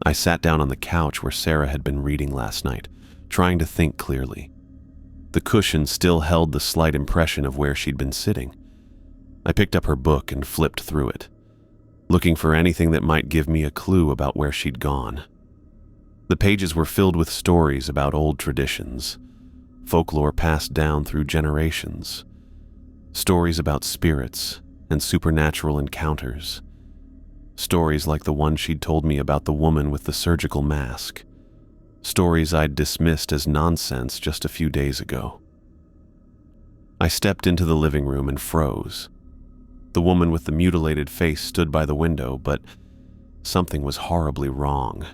I sat down on the couch where Sarah had been reading last night, trying to think clearly. The cushion still held the slight impression of where she'd been sitting. I picked up her book and flipped through it, looking for anything that might give me a clue about where she'd gone. The pages were filled with stories about old traditions, folklore passed down through generations, stories about spirits and supernatural encounters, stories like the one she'd told me about the woman with the surgical mask, stories I'd dismissed as nonsense just a few days ago. I stepped into the living room and froze. The woman with the mutilated face stood by the window, but something was horribly wrong.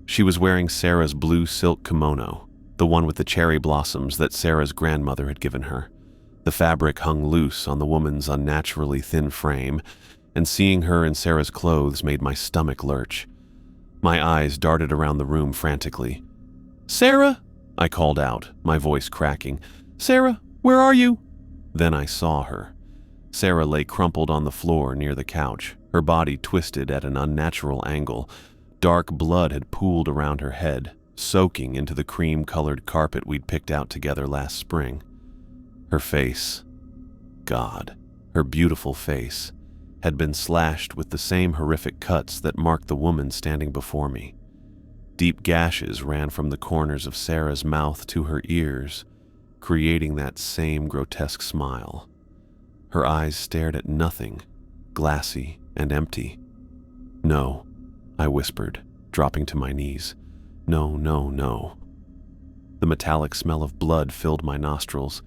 She was wearing Sarah's blue silk kimono, the one with the cherry blossoms that Sarah's grandmother had given her. The fabric hung loose on the woman's unnaturally thin frame, and seeing her in Sarah's clothes made my stomach lurch. My eyes darted around the room frantically. "Sarah!" I called out, my voice cracking. "Sarah, where are you?" Then I saw her. Sarah lay crumpled on the floor near the couch, her body twisted at an unnatural angle. Dark blood had pooled around her head, soaking into the cream-colored carpet we'd picked out together last spring. Her face, God, her beautiful face, had been slashed with the same horrific cuts that marked the woman standing before me. Deep gashes ran from the corners of Sarah's mouth to her ears, creating that same grotesque smile. Her eyes stared at nothing, glassy and empty. "No," I whispered, dropping to my knees. "No, no, no." The metallic smell of blood filled my nostrils,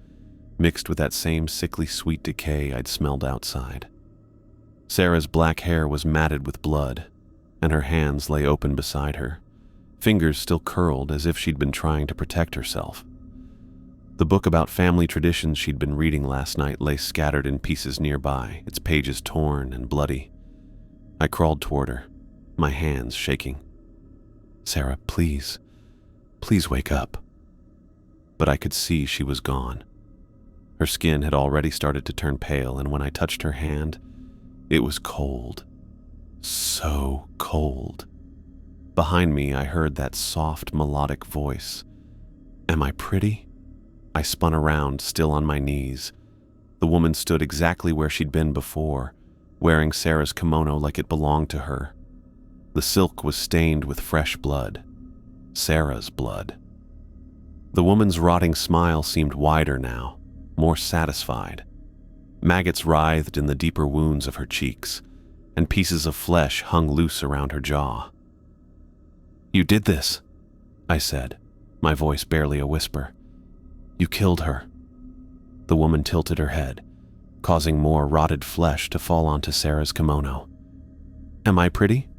mixed with that same sickly sweet decay I'd smelled outside. Sarah's black hair was matted with blood, and her hands lay open beside her, fingers still curled as if she'd been trying to protect herself. The book about family traditions she'd been reading last night lay scattered in pieces nearby, its pages torn and bloody. I crawled toward her, my hands shaking. "Sarah, please, please wake up." But I could see she was gone. Her skin had already started to turn pale, and when I touched her hand, it was cold. So cold. Behind me, I heard that soft, melodic voice. "Am I pretty?" I spun around, still on my knees. The woman stood exactly where she'd been before, wearing Sarah's kimono like it belonged to her. The silk was stained with fresh blood. Sarah's blood. The woman's rotting smile seemed wider now, more satisfied. Maggots writhed in the deeper wounds of her cheeks, and pieces of flesh hung loose around her jaw. "You did this," I said, my voice barely a whisper. "You killed her." The woman tilted her head, causing more rotted flesh to fall onto Sarah's kimono. "Am I pretty?"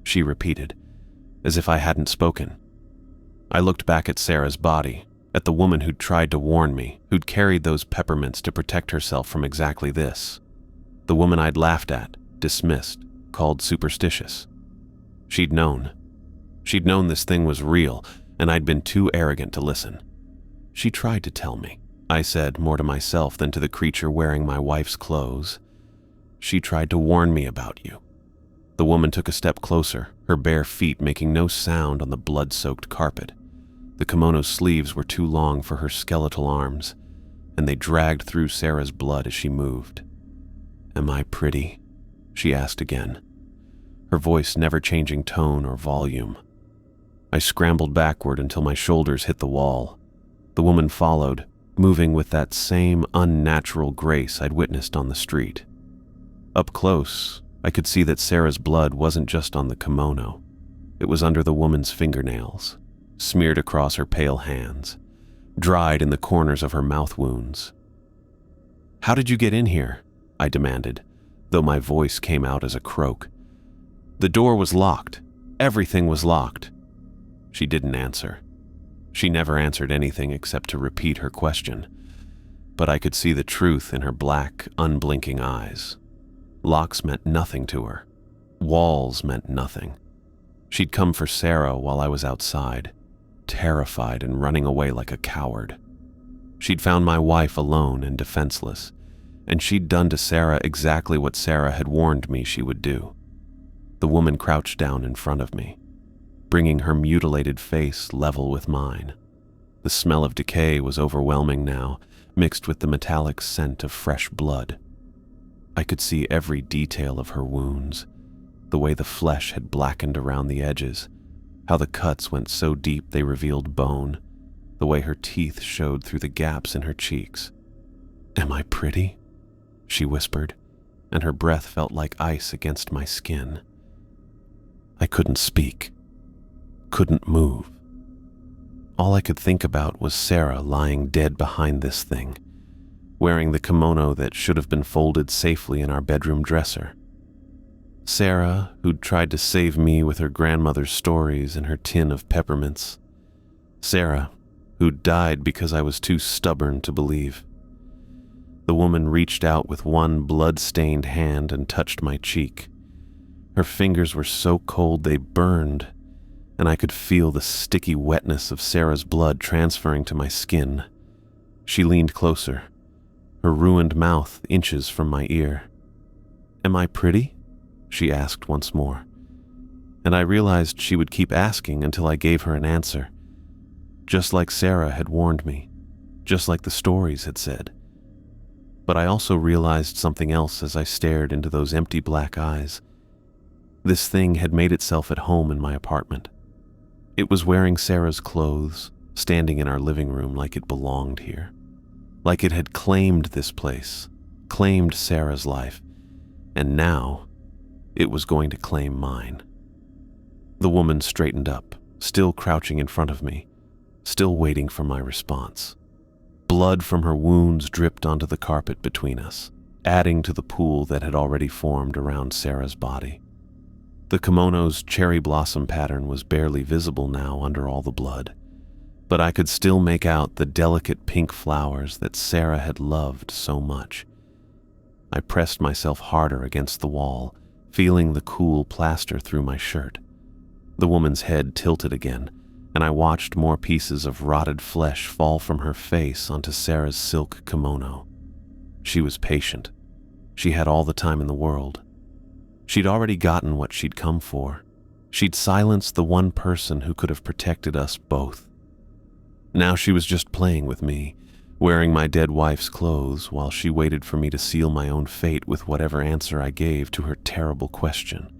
she repeated, as if I hadn't spoken. I looked back at Sarah's body, at the woman who'd tried to warn me, who'd carried those peppermints to protect herself from exactly this. The woman I'd laughed at, dismissed, called superstitious. She'd known. She'd known this thing was real, and I'd been too arrogant to listen. "She tried to tell me," I said, more to myself than to the creature wearing my wife's clothes. "She tried to warn me about you." The woman took a step closer, her bare feet making no sound on the blood-soaked carpet. The kimono's sleeves were too long for her skeletal arms, and they dragged through Sarah's blood as she moved. "Am I pretty?" she asked again, her voice never changing tone or volume. I scrambled backward until my shoulders hit the wall. The woman followed, moving with that same unnatural grace I'd witnessed on the street. Up close, I could see that Sarah's blood wasn't just on the kimono. It was under the woman's fingernails, smeared across her pale hands, dried in the corners of her mouth wounds. "How did you get in here?" I demanded, though my voice came out as a croak. "The door was locked. Everything was locked." She didn't answer. She never answered anything except to repeat her question, but I could see the truth in her black, unblinking eyes. Locks meant nothing to her. Walls meant nothing. She'd come for Sarah while I was outside, terrified and running away like a coward. She'd found my wife alone and defenseless, and she'd done to Sarah exactly what Sarah had warned me she would do. The woman crouched down in front of me, bringing her mutilated face level with mine. The smell of decay was overwhelming now, mixed with the metallic scent of fresh blood. I could see every detail of her wounds, the way the flesh had blackened around the edges, how the cuts went so deep they revealed bone, the way her teeth showed through the gaps in her cheeks. "Am I pretty?" she whispered, and her breath felt like ice against my skin. I couldn't speak, couldn't move. All I could think about was Sarah lying dead behind this thing, wearing the kimono that should have been folded safely in our bedroom dresser. Sarah, who'd tried to save me with her grandmother's stories and her tin of peppermints. Sarah, who'd died because I was too stubborn to believe. The woman reached out with one blood-stained hand and touched my cheek. Her fingers were so cold they burned, and I could feel the sticky wetness of Sarah's blood transferring to my skin. She leaned closer, her ruined mouth inches from my ear. "Am I pretty?" she asked once more, and I realized she would keep asking until I gave her an answer, just like Sarah had warned me, just like the stories had said. But I also realized something else as I stared into those empty black eyes. This thing had made itself at home in my apartment. It was wearing Sarah's clothes, standing in our living room like it belonged here. Like it had claimed this place, claimed Sarah's life, and now it was going to claim mine. The woman straightened up, still crouching in front of me, still waiting for my response. Blood from her wounds dripped onto the carpet between us, adding to the pool that had already formed around Sarah's body. The kimono's cherry blossom pattern was barely visible now under all the blood, but I could still make out the delicate pink flowers that Sarah had loved so much. I pressed myself harder against the wall, feeling the cool plaster through my shirt. The woman's head tilted again, and I watched more pieces of rotted flesh fall from her face onto Sarah's silk kimono. She was patient. She had all the time in the world. She'd already gotten what she'd come for. She'd silenced the one person who could have protected us both. Now she was just playing with me, wearing my dead wife's clothes while she waited for me to seal my own fate with whatever answer I gave to her terrible question.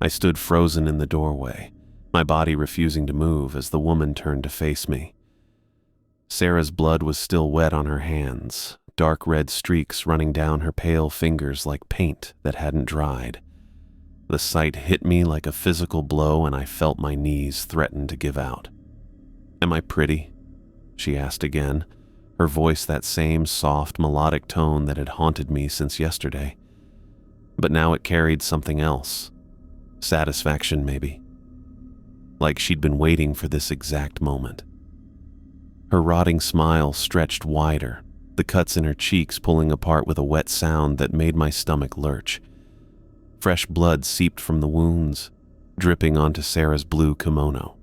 I stood frozen in the doorway, my body refusing to move as the woman turned to face me. Sarah's blood was still wet on her hands, dark red streaks running down her pale fingers like paint that hadn't dried. The sight hit me like a physical blow, and I felt my knees threaten to give out. "Am I pretty?" she asked again, her voice that same soft, melodic tone that had haunted me since yesterday. But now it carried something else. Satisfaction, maybe. Like she'd been waiting for this exact moment. Her rotting smile stretched wider, the cuts in her cheeks pulling apart with a wet sound that made my stomach lurch. Fresh blood seeped from the wounds, dripping onto Sarah's blue kimono.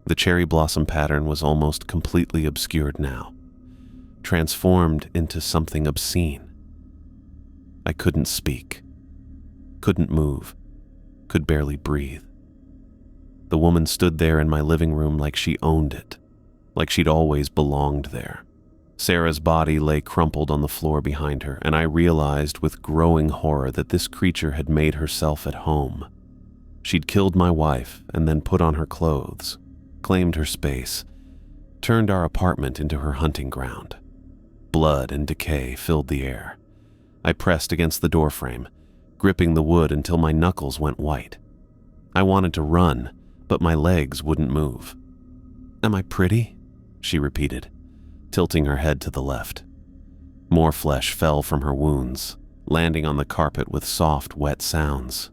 The cherry blossom pattern was almost completely obscured now, transformed into something obscene. I couldn't speak, couldn't move, could barely breathe. The woman stood there in my living room like she owned it, like she'd always belonged there. Sarah's body lay crumpled on the floor behind her, and I realized with growing horror that this creature had made herself at home. She'd killed my wife and then put on her clothes, claimed her space, turned our apartment into her hunting ground. Blood and decay filled the air. I pressed against the doorframe, gripping the wood until my knuckles went white. I wanted to run, but my legs wouldn't move. "Am I pretty?" she repeated, tilting her head to the left. More flesh fell from her wounds, landing on the carpet with soft, wet sounds.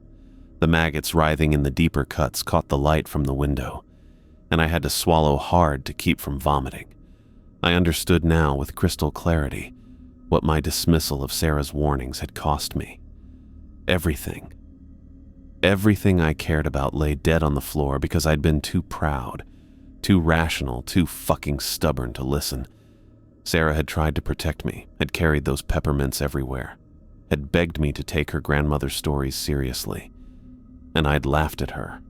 The maggots writhing in the deeper cuts caught the light from the window, and I had to swallow hard to keep from vomiting. I understood now with crystal clarity what my dismissal of Sarah's warnings had cost me. Everything. Everything I cared about lay dead on the floor because I'd been too proud, too rational, too fucking stubborn to listen. Sarah had tried to protect me, had carried those peppermints everywhere, had begged me to take her grandmother's stories seriously, and I'd laughed at her.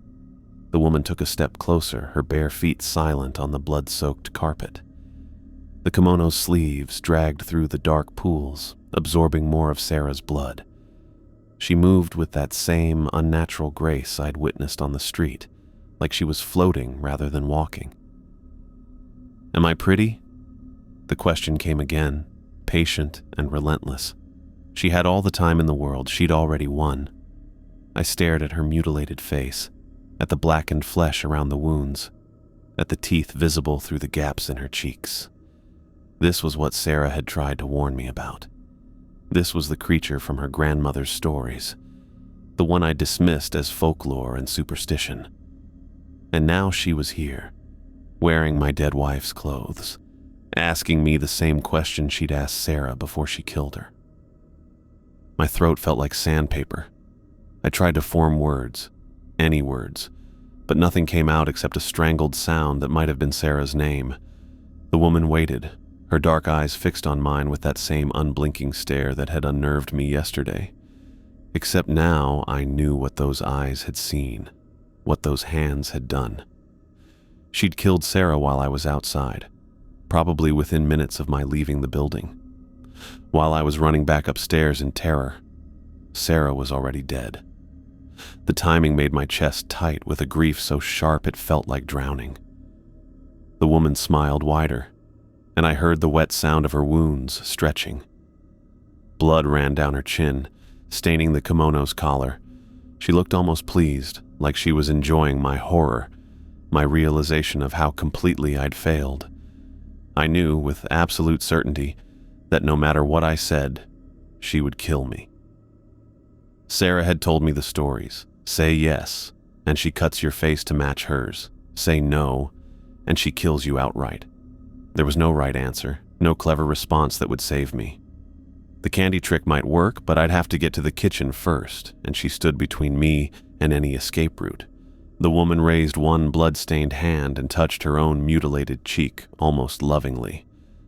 The woman took a step closer, her bare feet silent on the blood-soaked carpet. The kimono's sleeves dragged through the dark pools, absorbing more of Sarah's blood. She moved with that same unnatural grace I'd witnessed on the street, like she was floating rather than walking. "Am I pretty?" The question came again, patient and relentless. She had all the time in the world, she'd already won. I stared at her mutilated face, at the blackened flesh around the wounds, at the teeth visible through the gaps in her cheeks. This was what Sarah had tried to warn me about. This was the creature from her grandmother's stories, the one I dismissed as folklore and superstition. And now she was here, wearing my dead wife's clothes, asking me the same question she'd asked Sarah before she killed her. My throat felt like sandpaper. I tried to form words, any words, but nothing came out except a strangled sound that might have been Sarah's name. The woman waited, her dark eyes fixed on mine with that same unblinking stare that had unnerved me yesterday. Except now I knew what those eyes had seen, what those hands had done. She'd killed Sarah while I was outside, probably within minutes of my leaving the building. While I was running back upstairs in terror, Sarah was already dead. The timing made my chest tight with a grief so sharp it felt like drowning. The woman smiled wider, and I heard the wet sound of her wounds stretching. Blood ran down her chin, staining the kimono's collar. She looked almost pleased, like she was enjoying my horror, my realization of how completely I'd failed. I knew with absolute certainty that no matter what I said, she would kill me. Sarah had told me the stories. Say yes, and she cuts your face to match hers. Say no, and she kills you outright. There was no right answer, no clever response that would save me. The candy trick might work, but I'd have to get to the kitchen first, and she stood between me and any escape route. The woman raised one blood-stained hand and touched her own mutilated cheek, almost lovingly.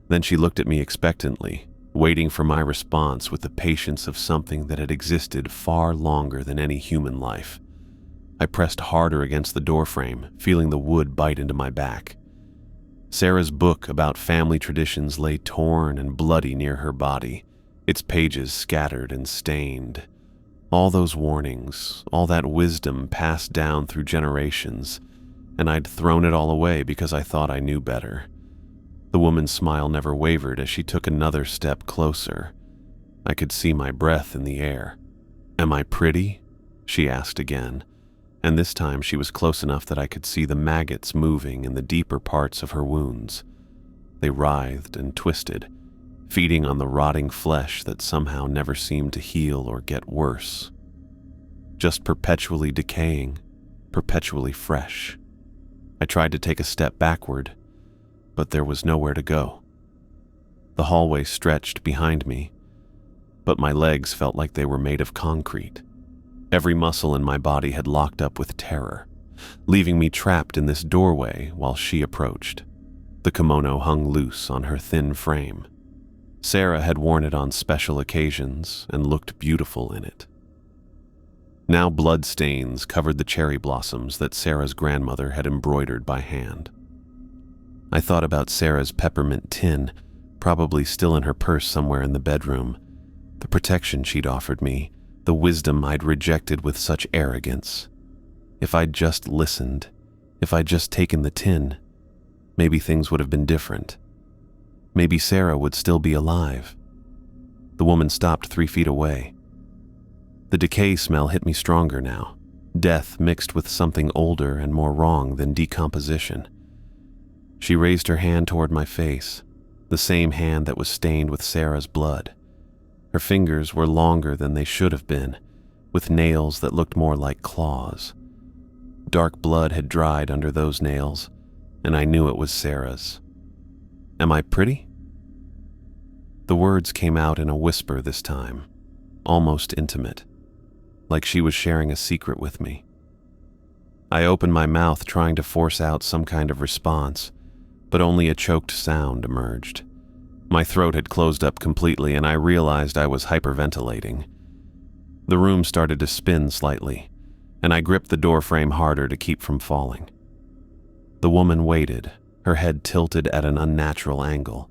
Then she looked at me expectantly, waiting for my response with the patience of something that had existed far longer than any human life. I pressed harder against the doorframe, feeling the wood bite into my back. Sarah's book about family traditions lay torn and bloody near her body, its pages scattered and stained. All those warnings, all that wisdom passed down through generations, and I'd thrown it all away because I thought I knew better. The woman's smile never wavered as she took another step closer. I could see my breath in the air. "Am I pretty?" she asked again, and this time she was close enough that I could see the maggots moving in the deeper parts of her wounds. They writhed and twisted, feeding on the rotting flesh that somehow never seemed to heal or get worse. Just perpetually decaying, perpetually fresh. I tried to take a step backward, but there was nowhere to go. The hallway stretched behind me, but my legs felt like they were made of concrete. Every muscle in my body had locked up with terror, leaving me trapped in this doorway while she approached. The kimono hung loose on her thin frame. Sarah had worn it on special occasions and looked beautiful in it. Now blood stains covered the cherry blossoms that Sarah's grandmother had embroidered by hand. I thought about Sarah's peppermint tin, probably still in her purse somewhere in the bedroom, the protection she'd offered me, the wisdom I'd rejected with such arrogance. If I'd just listened, if I'd just taken the tin, maybe things would have been different. Maybe Sarah would still be alive. The woman stopped 3 feet away. The decay smell hit me stronger now, death mixed with something older and more wrong than decomposition. She raised her hand toward my face, the same hand that was stained with Sarah's blood. Her fingers were longer than they should have been, with nails that looked more like claws. Dark blood had dried under those nails, and I knew it was Sarah's. "Am I pretty?" The words came out in a whisper this time, almost intimate, like she was sharing a secret with me. I opened my mouth trying to force out some kind of response, but only a choked sound emerged. My throat had closed up completely, and I realized I was hyperventilating. The room started to spin slightly, and I gripped the doorframe harder to keep from falling. The woman waited, her head tilted at an unnatural angle.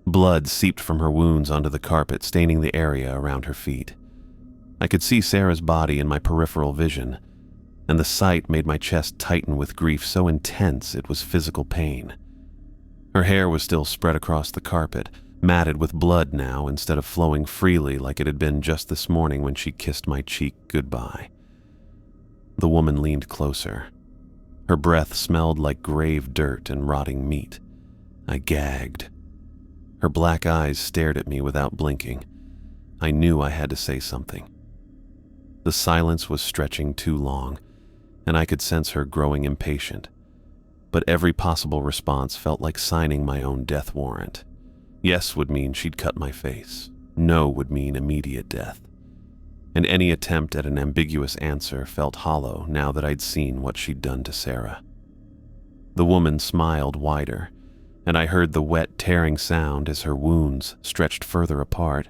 Blood seeped from her wounds onto the carpet, staining the area around her feet. I could see Sarah's body in my peripheral vision, and the sight made my chest tighten with grief so intense it was physical pain. Her hair was still spread across the carpet, matted with blood now instead of flowing freely like it had been just this morning when she kissed my cheek goodbye. The woman leaned closer. Her breath smelled like grave dirt and rotting meat. I gagged. Her black eyes stared at me without blinking. I knew I had to say something. The silence was stretching too long, and I could sense her growing impatient. But every possible response felt like signing my own death warrant. Yes would mean she'd cut my face. No would mean immediate death. And any attempt at an ambiguous answer felt hollow now that I'd seen what she'd done to Sarah. The woman smiled wider, and I heard the wet, tearing sound as her wounds stretched further apart.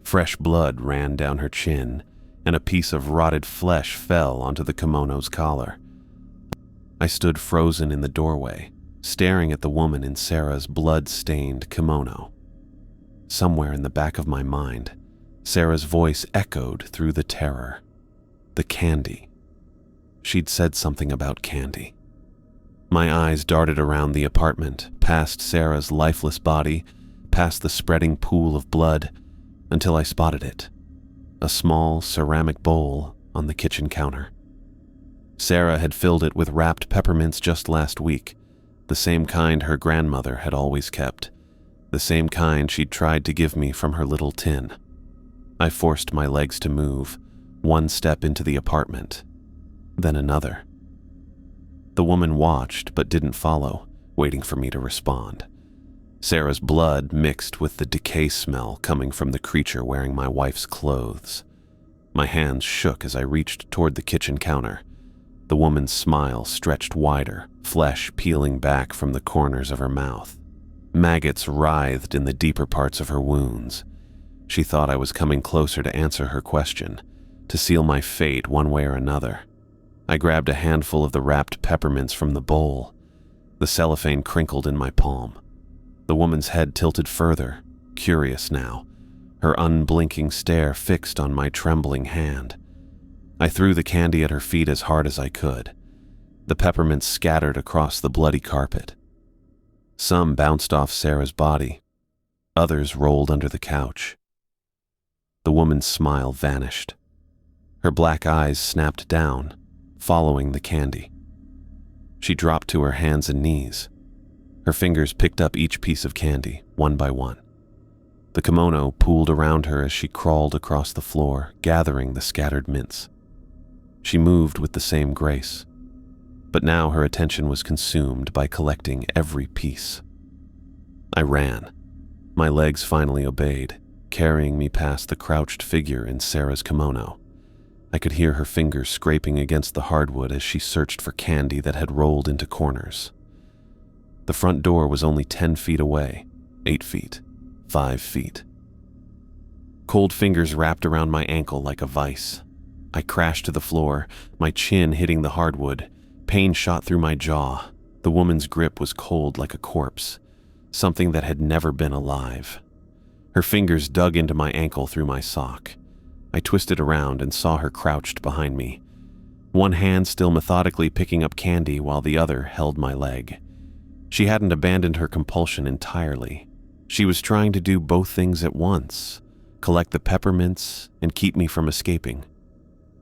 Fresh blood ran down her chin, and a piece of rotted flesh fell onto the kimono's collar. I stood frozen in the doorway, staring at the woman in Sarah's blood-stained kimono. Somewhere in the back of my mind, Sarah's voice echoed through the terror. The candy. She'd said something about candy. My eyes darted around the apartment, past Sarah's lifeless body, past the spreading pool of blood, until I spotted it. A small ceramic bowl on the kitchen counter. Sarah had filled it with wrapped peppermints just last week, the same kind her grandmother had always kept, the same kind she'd tried to give me from her little tin. I forced my legs to move, one step into the apartment, then another. The woman watched but didn't follow, waiting for me to respond. Sarah's blood mixed with the decay smell coming from the creature wearing my wife's clothes. My hands shook as I reached toward the kitchen counter. The woman's smile stretched wider, flesh peeling back from the corners of her mouth. Maggots writhed in the deeper parts of her wounds. She thought I was coming closer to answer her question, to seal my fate one way or another. I grabbed a handful of the wrapped peppermints from the bowl. The cellophane crinkled in my palm. The woman's head tilted further, curious now, her unblinking stare fixed on my trembling hand. I threw the candy at her feet as hard as I could. The peppermints scattered across the bloody carpet. Some bounced off Sarah's body. Others rolled under the couch. The woman's smile vanished. Her black eyes snapped down, following the candy. She dropped to her hands and knees. Her fingers picked up each piece of candy, one by one. The kimono pooled around her as she crawled across the floor, gathering the scattered mints. She moved with the same grace, but now her attention was consumed by collecting every piece. I ran. My legs finally obeyed, carrying me past the crouched figure in Sarah's kimono. I could hear her fingers scraping against the hardwood as she searched for candy that had rolled into corners. The front door was only 10 feet away, 8 feet, 5 feet. Cold fingers wrapped around my ankle like a vice. I crashed to the floor, my chin hitting the hardwood. Pain shot through my jaw. The woman's grip was cold like a corpse, something that had never been alive. Her fingers dug into my ankle through my sock. I twisted around and saw her crouched behind me, one hand still methodically picking up candy while the other held my leg. She hadn't abandoned her compulsion entirely. She was trying to do both things at once, collect the peppermints and keep me from escaping.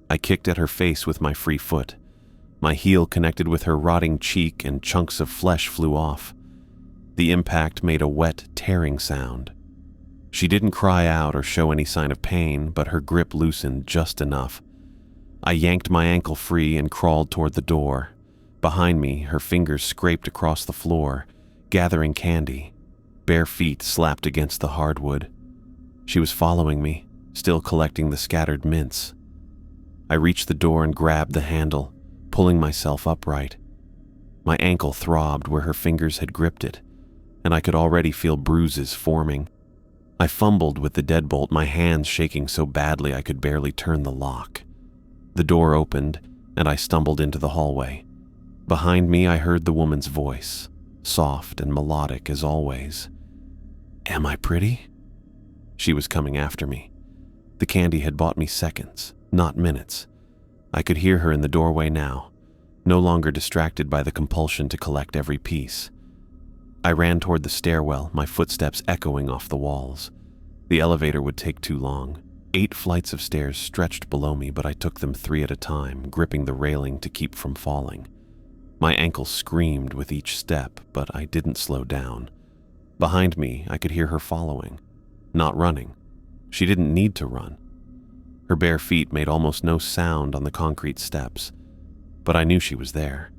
I kicked at her face with my free foot. My heel connected with her rotting cheek and chunks of flesh flew off. The impact made a wet, tearing sound. She didn't cry out or show any sign of pain, but her grip loosened just enough. I yanked my ankle free and crawled toward the door. Behind me, her fingers scraped across the floor, gathering candy. Bare feet slapped against the hardwood. She was following me, still collecting the scattered mints. I reached the door and grabbed the handle, pulling myself upright. My ankle throbbed where her fingers had gripped it, and I could already feel bruises forming. I fumbled with the deadbolt, my hands shaking so badly I could barely turn the lock. The door opened, and I stumbled into the hallway. Behind me, I heard the woman's voice, soft and melodic as always. "Am I pretty?" She was coming after me. The candy had bought me seconds, not minutes. I could hear her in the doorway now, no longer distracted by the compulsion to collect every piece. I ran toward the stairwell, my footsteps echoing off the walls. The elevator would take too long. 8 flights of stairs stretched below me, but I took them 3 at a time, gripping the railing to keep from falling. My ankle screamed with each step, but I didn't slow down. Behind me, I could hear her following, not running. She didn't need to run. Her bare feet made almost no sound on the concrete steps, but I knew she was there.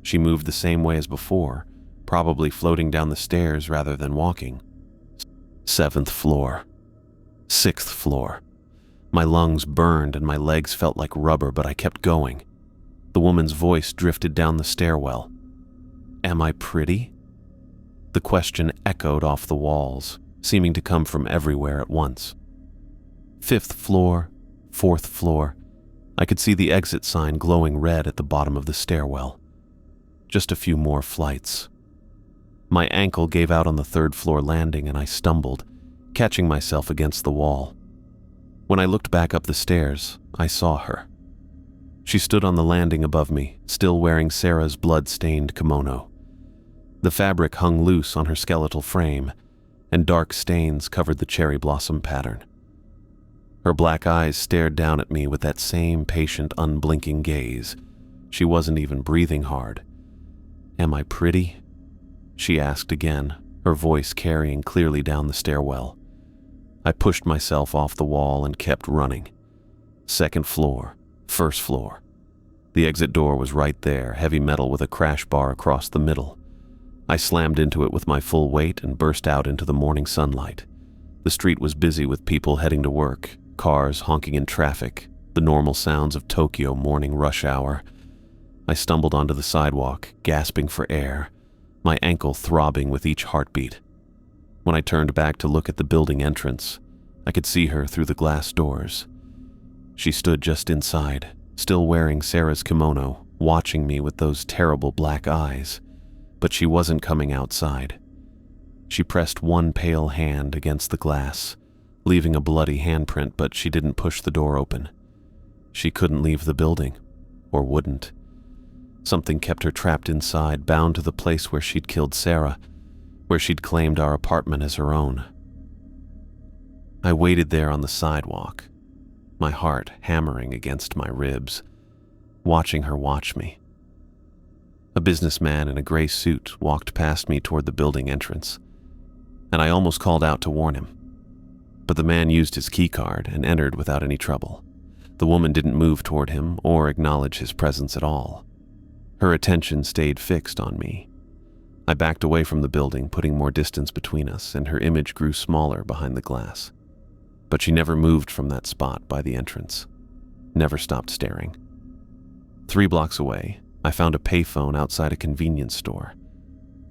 She moved the same way as before, probably floating down the stairs rather than walking. 7th floor. 6th floor. My lungs burned and my legs felt like rubber, but I kept going. The woman's voice drifted down the stairwell. "Am I pretty?" The question echoed off the walls, seeming to come from everywhere at once. 5th floor, 4th floor. I could see the exit sign glowing red at the bottom of the stairwell. Just a few more flights. My ankle gave out on the 3rd floor landing and I stumbled, catching myself against the wall. When I looked back up the stairs, I saw her. She stood on the landing above me, still wearing Sarah's blood-stained kimono. The fabric hung loose on her skeletal frame, and dark stains covered the cherry blossom pattern. Her black eyes stared down at me with that same patient, unblinking gaze. She wasn't even breathing hard. "Am I pretty?" she asked again, her voice carrying clearly down the stairwell. I pushed myself off the wall and kept running. 2nd floor, 1st floor. The exit door was right there, heavy metal with a crash bar across the middle. I slammed into it with my full weight and burst out into the morning sunlight. The street was busy with people heading to work, cars honking in traffic, the normal sounds of Tokyo morning rush hour. I stumbled onto the sidewalk, gasping for air, my ankle throbbing with each heartbeat. When I turned back to look at the building entrance, I could see her through the glass doors. She stood just inside, still wearing Sarah's kimono, watching me with those terrible black eyes, but she wasn't coming outside. She pressed one pale hand against the glass, leaving a bloody handprint, but she didn't push the door open. She couldn't leave the building, or wouldn't. Something kept her trapped inside, bound to the place where she'd killed Sarah, where she'd claimed our apartment as her own. I waited there on the sidewalk, my heart hammering against my ribs, watching her watch me. A businessman in a gray suit walked past me toward the building entrance, and I almost called out to warn him. But the man used his keycard and entered without any trouble. The woman didn't move toward him or acknowledge his presence at all. Her attention stayed fixed on me. I backed away from the building, putting more distance between us, and her image grew smaller behind the glass. But she never moved from that spot by the entrance, never stopped staring. 3 blocks away, I found a payphone outside a convenience store.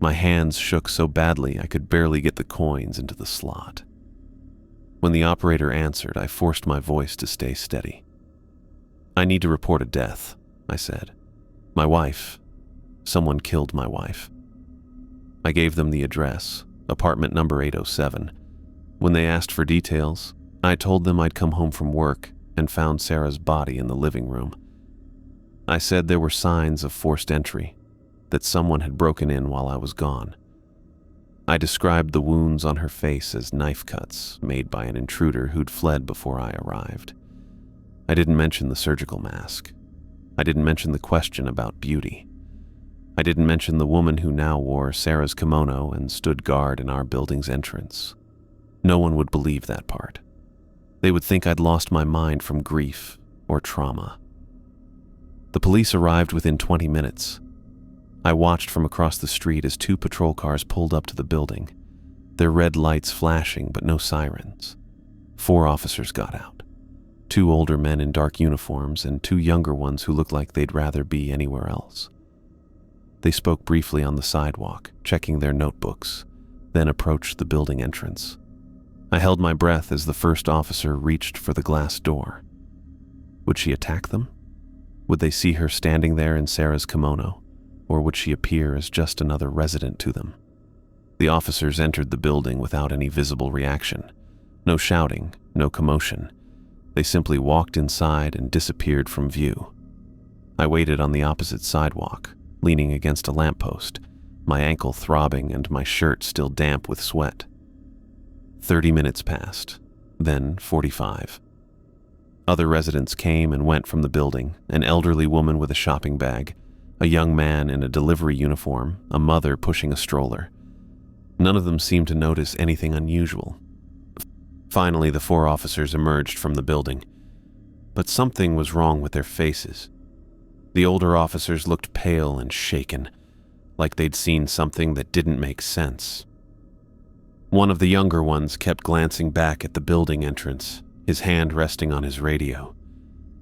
My hands shook so badly I could barely get the coins into the slot. When the operator answered, I forced my voice to stay steady. "I need to report a death," I said. "My wife. Someone killed my wife." I gave them the address, apartment number 807. When they asked for details, I told them I'd come home from work and found Sarah's body in the living room. I said there were signs of forced entry, that someone had broken in while I was gone. I described the wounds on her face as knife cuts made by an intruder who'd fled before I arrived. I didn't mention the surgical mask. I didn't mention the question about beauty. I didn't mention the woman who now wore Sarah's kimono and stood guard in our building's entrance. No one would believe that part. They would think I'd lost my mind from grief or trauma. The police arrived within 20 minutes. I watched from across the street as 2 patrol cars pulled up to the building, their red lights flashing but no sirens. 4 officers got out, 2 older men in dark uniforms and 2 younger ones who looked like they'd rather be anywhere else. They spoke briefly on the sidewalk, checking their notebooks, then approached the building entrance. I held my breath as the first officer reached for the glass door. Would she attack them? Would they see her standing there in Sarah's kimono, or would she appear as just another resident to them? The officers entered the building without any visible reaction. No shouting, no commotion. They simply walked inside and disappeared from view. I waited on the opposite sidewalk, leaning against a lamppost, my ankle throbbing and my shirt still damp with sweat. 30 minutes passed, then 45. Other residents came and went from the building, an elderly woman with a shopping bag, a young man in a delivery uniform, a mother pushing a stroller. None of them seemed to notice anything unusual. Finally, the 4 officers emerged from the building, but something was wrong with their faces. The older officers looked pale and shaken, like they'd seen something that didn't make sense. One of the younger ones kept glancing back at the building entrance, his hand resting on his radio.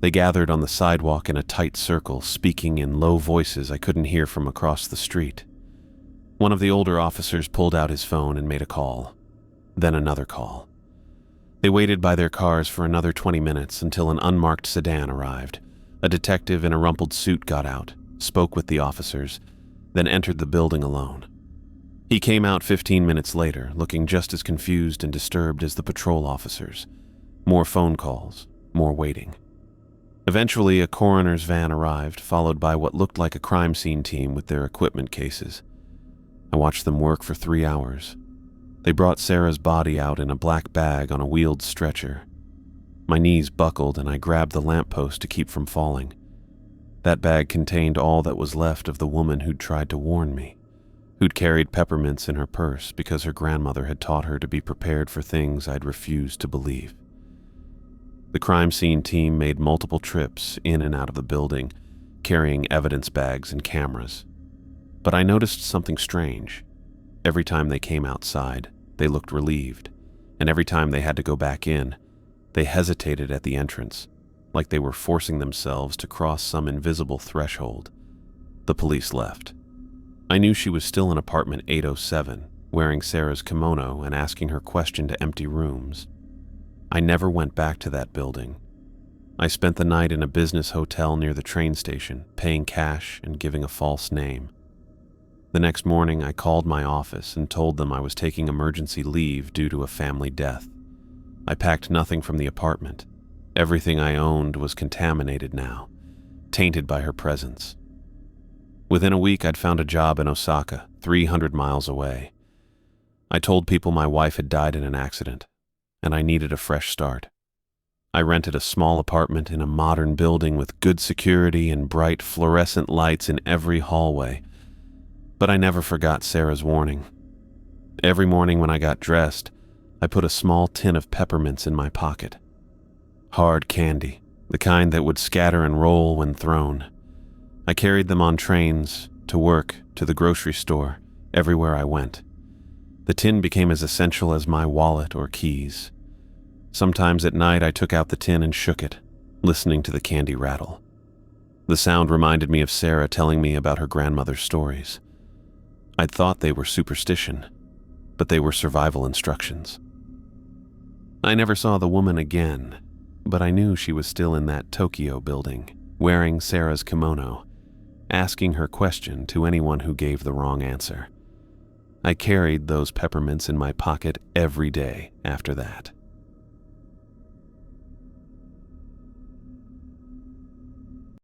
They gathered on the sidewalk in a tight circle, speaking in low voices I couldn't hear from across the street. One of the older officers pulled out his phone and made a call, then another call. They waited by their cars for another 20 minutes until an unmarked sedan arrived. A detective in a rumpled suit got out, spoke with the officers, then entered the building alone. He came out 15 minutes later, looking just as confused and disturbed as the patrol officers. More phone calls, more waiting. Eventually, a coroner's van arrived, followed by what looked like a crime scene team with their equipment cases. I watched them work for 3 hours. They brought Sarah's body out in a black bag on a wheeled stretcher. My knees buckled and I grabbed the lamppost to keep from falling. That bag contained all that was left of the woman who'd tried to warn me, who'd carried peppermints in her purse because her grandmother had taught her to be prepared for things I'd refused to believe. The crime scene team made multiple trips in and out of the building, carrying evidence bags and cameras. But I noticed something strange. Every time they came outside, they looked relieved, and every time they had to go back in, they hesitated at the entrance, like they were forcing themselves to cross some invisible threshold. The police left. I knew she was still in apartment 807, wearing Sarah's kimono and asking her question to empty rooms. I never went back to that building. I spent the night in a business hotel near the train station, paying cash and giving a false name. The next morning, I called my office and told them I was taking emergency leave due to a family death. I packed nothing from the apartment. Everything I owned was contaminated now, tainted by her presence. Within a week, I'd found a job in Osaka, 300 miles away. I told people my wife had died in an accident, and I needed a fresh start. I rented a small apartment in a modern building with good security and bright fluorescent lights in every hallway. But I never forgot Sarah's warning. Every morning when I got dressed, I put a small tin of peppermints in my pocket. Hard candy, the kind that would scatter and roll when thrown. I carried them on trains, to work, to the grocery store, everywhere I went. The tin became as essential as my wallet or keys. Sometimes at night I took out the tin and shook it, listening to the candy rattle. The sound reminded me of Sarah telling me about her grandmother's stories. I'd thought they were superstition, but they were survival instructions. I never saw the woman again, but I knew she was still in that Tokyo building, wearing Sarah's kimono, asking her question to anyone who gave the wrong answer. I carried those peppermints in my pocket every day after that.